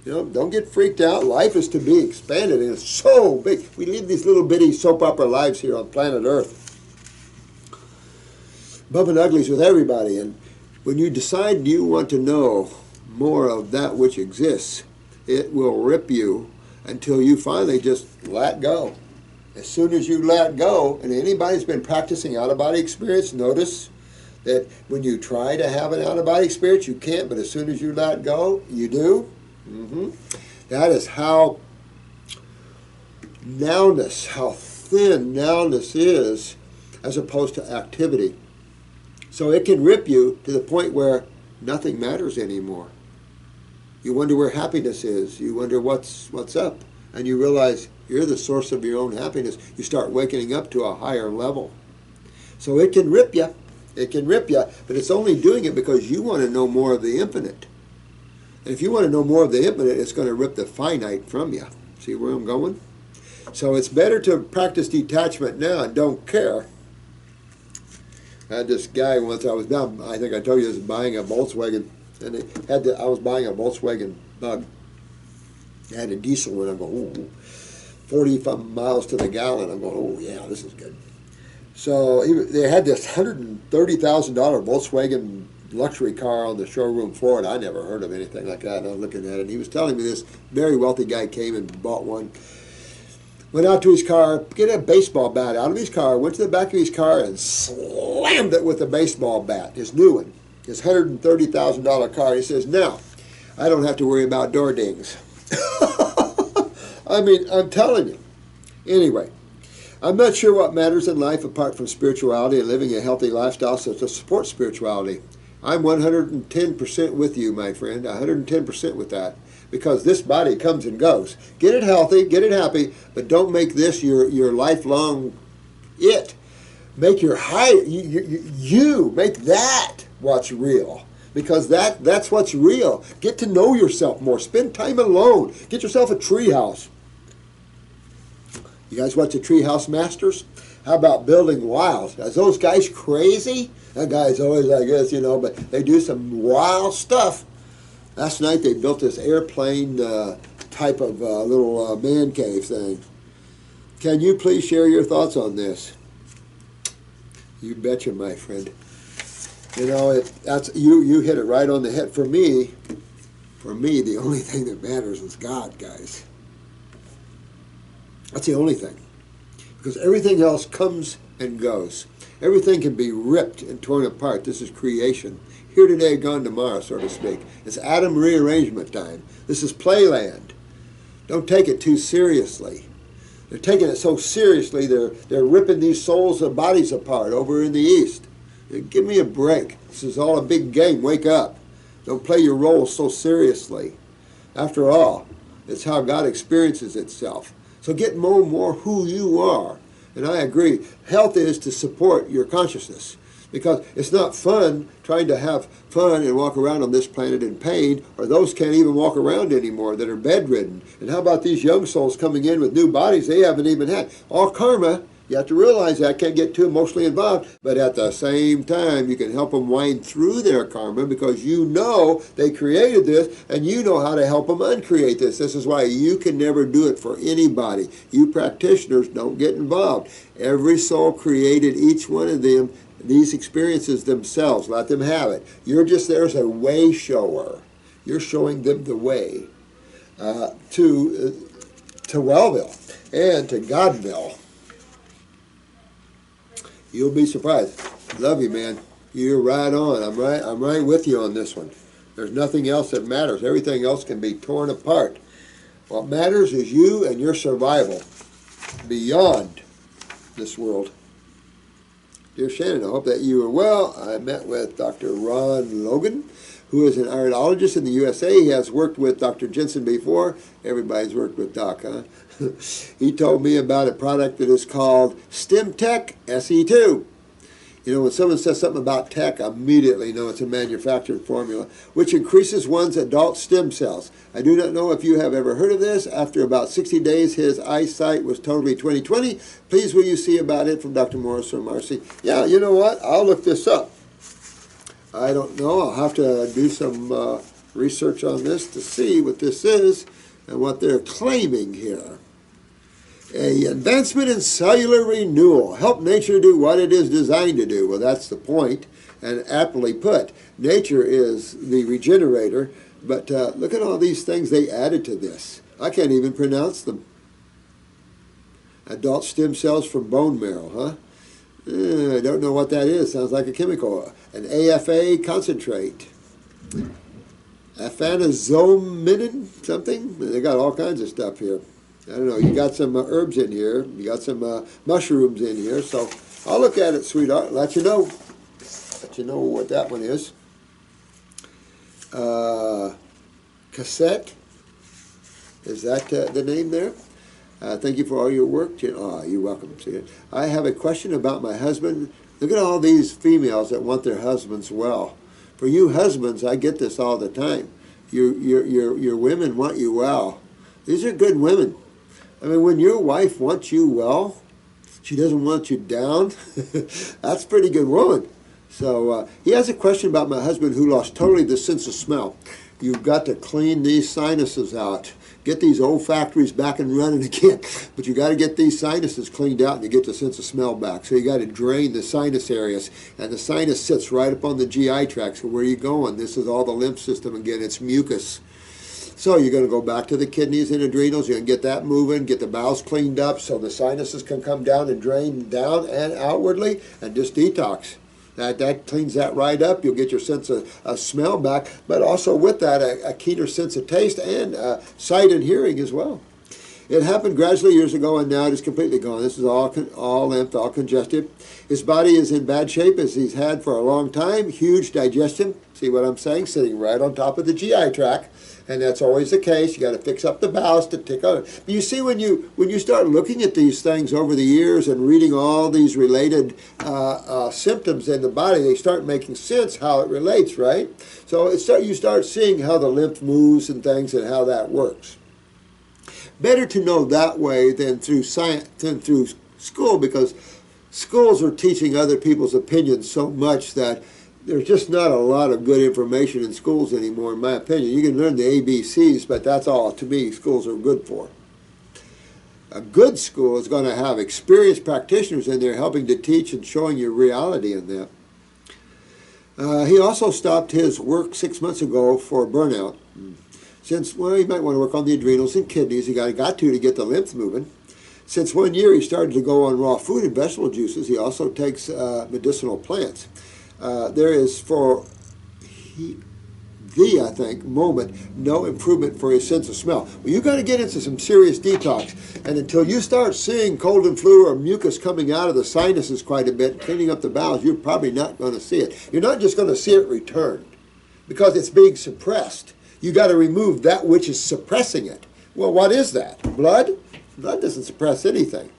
You know, don't get freaked out. Life is to be expanded, and it's so big. We live these little bitty soap opera lives here on planet Earth. Bumping uglies with everybody. And when you decide you want to know more of that which exists, it will rip you until you finally just let go. As soon as you let go, and anybody's been practicing out-of-body experience, notice that when you try to have an out-of-body experience, you can't, but as soon as you let go, you do. That is how nowness, how thin nowness is, as opposed to activity. So it can rip you to the point where nothing matters anymore. You wonder where happiness is. You wonder what's up. And you realize you're the source of your own happiness. You start waking up to a higher level. So it can rip you. It can rip you, but it's only doing it because you want to know more of the infinite. And if you want to know more of the infinite, it's going to rip the finite from you. See where I'm going? So it's better to practice detachment now and don't care. I had this guy once, I was down, I think I told you, I was buying a Volkswagen, and I was buying a Volkswagen Bug. I had a diesel, and I'm going, ooh, 45 miles to the gallon. I'm going, oh yeah, this is good. So they had this $130,000 Volkswagen luxury car on the showroom floor, and I never heard of anything like that. And I was looking at it, and he was telling me this very wealthy guy came and bought one. Went out to his car, get a baseball bat out of his car, went to the back of his car and slammed it with a baseball bat, his new one, his $130,000 car. He says, now, I don't have to worry about door dings. I mean, I'm telling you. Anyway, I'm not sure what matters in life apart from spirituality and living a healthy lifestyle so to support spirituality. I'm 110% with you, my friend, 110% with that. Because this body comes and goes. Get it healthy, get it happy, but don't make this your lifelong it. Make your you make that what's real. Because that's what's real. Get to know yourself more. Spend time alone. Get yourself a tree house. You guys watch the Treehouse Masters? How about building wild? Is those guys crazy? That guy's always like this, you know, but they do some wild stuff. Last night they built this airplane type of little man cave thing. Can you please share your thoughts on this? You betcha, my friend. You know, you hit it right on the head. For me, the only thing that matters is God, guys. That's the only thing. Because everything else comes and goes. Everything can be ripped and torn apart. This is creation. Here today, gone tomorrow, so to speak. It's atom rearrangement time. This is playland. Don't take it too seriously. They're taking it so seriously, they're ripping these souls and bodies apart over in the East. Give me a break. This is all a big game. Wake up. Don't play your role so seriously. After all, it's how God experiences itself. So get more who you are. And I agree. Health is to support your consciousness. Because it's not fun trying to have fun and walk around on this planet in pain, or those can't even walk around anymore that are bedridden. And how about these young souls coming in with new bodies they haven't even had? All karma. You have to realize that. Can't get too emotionally involved, but at the same time, you can help them wind through their karma because you know they created this, and you know how to help them uncreate this. This is why you can never do it for anybody. You practitioners don't get involved. Every soul created each one of them these experiences themselves. Let them have it. You're just there as a way shower. You're showing them the way to Wellville and to Godville. You'll be surprised. Love you, man. You're right on. I'm right with you on this one. There's nothing else that matters. Everything else can be torn apart. What matters is you and your survival beyond this world. Dear Shannon, I hope that you are well. I met with Dr. Ron Logan, who is an iridologist in the USA. He has worked with Dr. Jensen before. Everybody's worked with Doc, huh? He told me about a product that is called Stemtech SE2. You know, when someone says something about tech, I immediately know it's a manufactured formula, which increases one's adult stem cells. I do not know if you have ever heard of this. After about 60 days, his eyesight was totally 20/20. Please will you see about it from Dr. Morse or Marcy? Yeah, you know what? I'll look this up. I don't know. I'll have to do some research on this to see what this is and what they're claiming here. A advancement in cellular renewal. Help nature do what it is designed to do. Well, that's the point, and aptly put. Nature is the regenerator, but look at all these things they added to this. I can't even pronounce them. Adult stem cells from bone marrow, huh? I don't know what that is. Sounds like a chemical. An AFA concentrate. Afanosominin something? They got all kinds of stuff here. I don't know. You got some herbs in here. You got some mushrooms in here. So I'll look at it, sweetheart. Let you know. Let you know what that one is. Cosette. Is that the name there? Thank you for all your work. You're welcome. I have a question about my husband. Look at all these females that want their husbands well. For you husbands, I get this all the time. Your women want you well. These are good women. I mean, when your wife wants you well, she doesn't want you down. That's a pretty good woman. So he has a question about my husband who lost totally the sense of smell. You've got to clean these sinuses out. Get these olfactories back and running again. But you got to get these sinuses cleaned out and you get the sense of smell back. So you got to drain the sinus areas. And the sinus sits right up on the GI tract. So where are you going? This is all the lymph system again. It's mucus. So you're going to go back to the kidneys and adrenals. You're going to get that moving, get the bowels cleaned up so the sinuses can come down and drain down and outwardly and just detox. That cleans that right up. You'll get your sense of smell back, but also with that, a keener sense of taste and sight and hearing as well. It happened gradually years ago, and now it is completely gone. This is all lymph, all congested. His body is in bad shape, as he's had for a long time. Huge digestion. See what I'm saying? Sitting right on top of the GI tract. And that's always the case. You got to fix up the bowels to take on it. But you see, when you start looking at these things over the years and reading all these related symptoms in the body, they start making sense how it relates, right? So you start seeing how the lymph moves and things and how that works. Better to know that way than through science, than through school, because schools are teaching other people's opinions so much that there's just not a lot of good information in schools anymore, in my opinion. You can learn the ABCs, but that's all, to me, schools are good for. A good school is going to have experienced practitioners in there helping to teach and showing you reality in that. He also stopped his work 6 months ago for burnout. Since, well, he might want to work on the adrenals and kidneys. He got to get the lymph moving. Since 1 year, he started to go on raw food and vegetable juices. He also takes medicinal plants. There is, for I think, moment, no improvement for his sense of smell. Well, you got to get into some serious detox. And until you start seeing cold and flu or mucus coming out of the sinuses quite a bit, cleaning up the bowels, you're probably not going to see it. You're not just going to see it returned because it's being suppressed. You got to remove that which is suppressing it. Well, what is that? Blood? Blood doesn't suppress anything.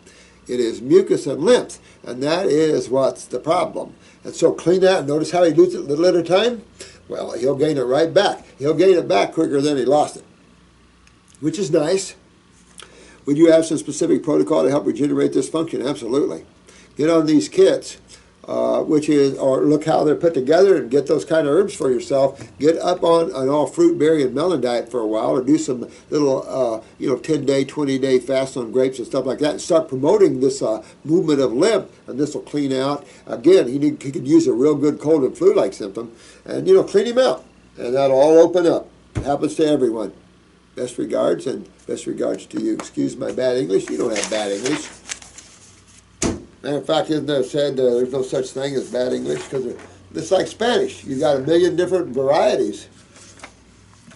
It is mucus and lymph, and that is what's the problem. And so clean that, and notice how he loses it a little at a time? Well, he'll gain it right back. He'll gain it back quicker than he lost it, which is nice. Would you have some specific protocol to help regenerate this function? Absolutely. Get on these kits, or look how they're put together and get those kind of herbs for yourself. Get up on an all fruit, berry, and melon diet for a while, or do some little, 10-day, 20-day fast on grapes and stuff like that, and start promoting this movement of lymph, and this will clean out. Again, he could use a real good cold and flu-like symptom, and, clean him out, and that'll all open up. It happens to everyone. Best regards, and best regards to you. Excuse my bad English. You don't have bad English. Matter of fact, isn't it said there's no such thing as bad English? Because it's like Spanish. You've got a million different varieties.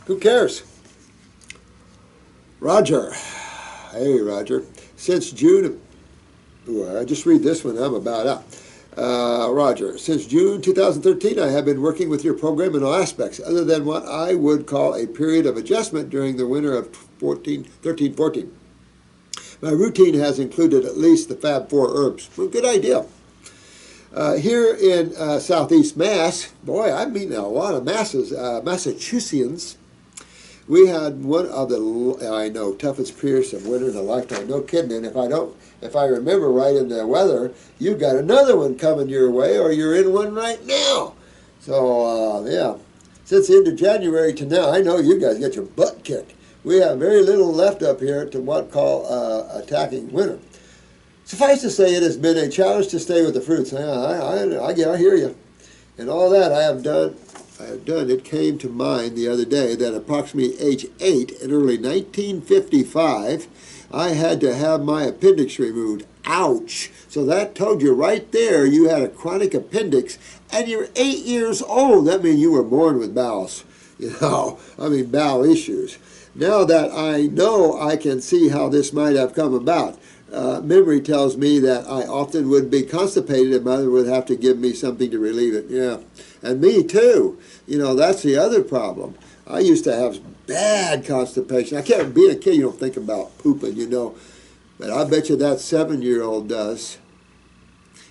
Who cares? Roger. Hey, Roger. Since June, I just read this one, I'm about out. Roger. Since June 2013, I have been working with your program in all aspects, other than what I would call a period of adjustment during the winter of 13-14. My routine has included at least the Fab 4 herbs. Well, good idea. Here in Southeast Mass, boy, I'm meeting a lot of Massachusettsians. We had one of the, toughest periods of winter in a lifetime. No kidding. And if I remember right in the weather, you've got another one coming your way, or you're in one right now. So, yeah. Since the end of January to now, I know you guys get your butt kicked. We have very little left up here to what call attacking winter. Suffice to say, it has been a challenge to stay with the fruits. I hear you. And all that I have done. It came to mind the other day that approximately age 8 in early 1955, I had to have my appendix removed. Ouch! So that told you right there you had a chronic appendix, and you're 8 years old. That means you were born with bowels. Bowel issues. Now that I know, I can see how this might have come about. Memory tells me that I often would be constipated and mother would have to give me something to relieve it. Yeah, and me too. That's the other problem. I used to have bad constipation. I can't, being a kid, you don't think about pooping, but I bet you that 7-year-old does.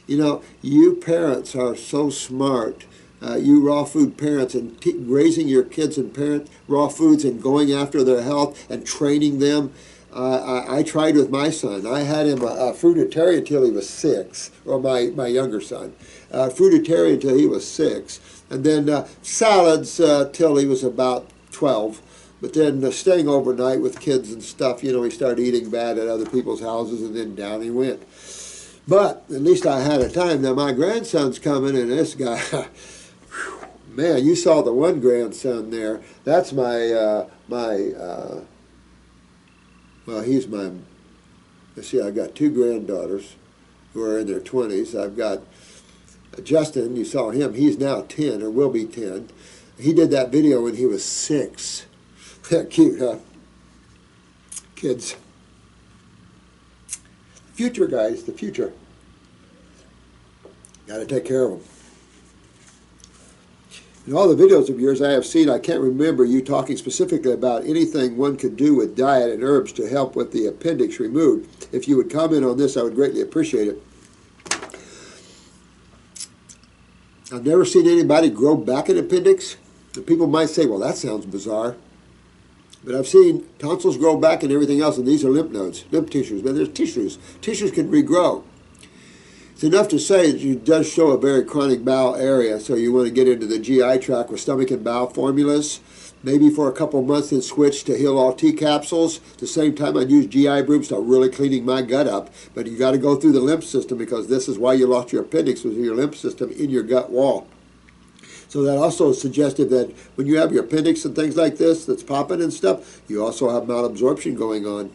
You parents are so smart. You raw food parents, and raising your kids and raw foods and going after their health and training them. I tried with my son. I had him a fruitarian until he was 6, or my younger son. Fruitarian until he was 6. And then salads till he was about 12. But then staying overnight with kids and stuff, you know, he started eating bad at other people's houses, and then down he went. But at least I had a time. Now my grandson's coming, and this guy, man, you saw the one grandson there. That's well, he's my, let's see, I got 2 granddaughters who are in their 20s. I've got Justin, you saw him, he's now 10, or will be 10. He did that video when he was 6. Cute, huh? Kids. Future, guys, the future. Got to take care of them. In all the videos of yours I have seen, I can't remember you talking specifically about anything one could do with diet and herbs to help with the appendix removed. If you would comment on this, I would greatly appreciate it. I've never seen anybody grow back an appendix. And people might say, well, that sounds bizarre. But I've seen tonsils grow back and everything else, and these are lymph nodes, lymph tissues. But there's tissues. Tissues can regrow. It's enough to say that it does show a very chronic bowel area, so you want to get into the GI tract with stomach and bowel formulas. Maybe for a couple months then switch to Heal All Tea capsules. At the same time, I'd use GI Brew, start really cleaning my gut up. But you got to go through the lymph system, because this is why you lost your appendix, was your lymph system in your gut wall. So that also is suggestive that when you have your appendix and things like this that's popping and stuff, you also have malabsorption going on.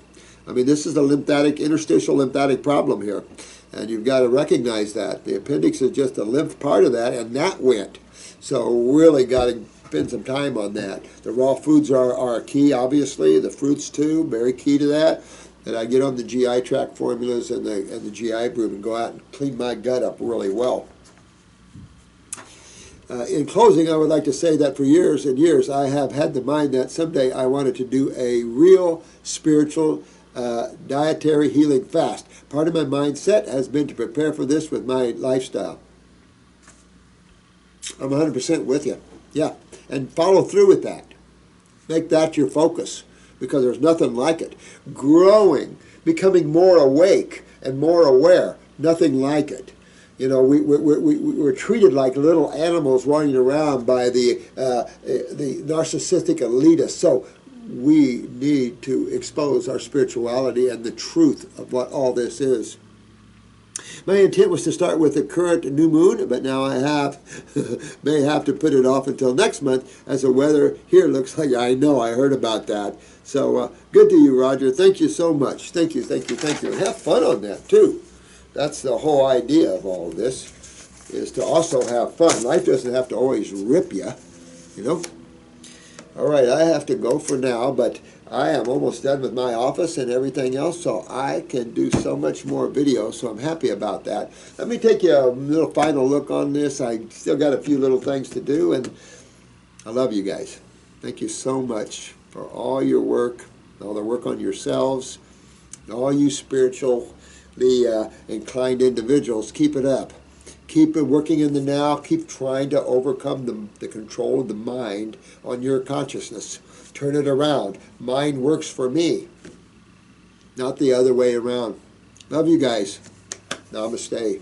I mean, this is a lymphatic, interstitial lymphatic problem here. And you've got to recognize that. The appendix is just a lymph part of that, and that went. So really got to spend some time on that. The raw foods are key, obviously. The fruits too, very key to that. And I get on the GI tract formulas and the GI Brew and go out and clean my gut up really well. In closing, I would like to say that for years and years, I have had the mind that someday I wanted to do a real spiritual dietary healing fast. Part of my mindset has been to prepare for this with my lifestyle. I'm 100% with you. Yeah, and follow through with that. Make that your focus, because there's nothing like it. Growing, becoming more awake and more aware, nothing like it. You know, we're treated like little animals running around by the narcissistic elitists. So we need to expose our spirituality and the truth of what all this is. My intent was to start with the current new moon, but now I may have to put it off until next month, as the weather here looks like, I know, I heard about that. So good to you, Roger. Thank you so much. Thank you, thank you, thank you. And have fun on that, too. That's the whole idea of all this, is to also have fun. Life doesn't have to always rip you, you know. All right, I have to go for now, but I am almost done with my office and everything else, so I can do so much more videos, so I'm happy about that. Let me take you a little final look on this. I still got a few little things to do, and I love you guys. Thank you so much for all your work, all the work on yourselves, and all you spiritually inclined individuals. Keep it up. Keep it working in the now. Keep trying to overcome the control of the mind on your consciousness. Turn it around. Mind works for me, not the other way around. Love you guys. Namaste.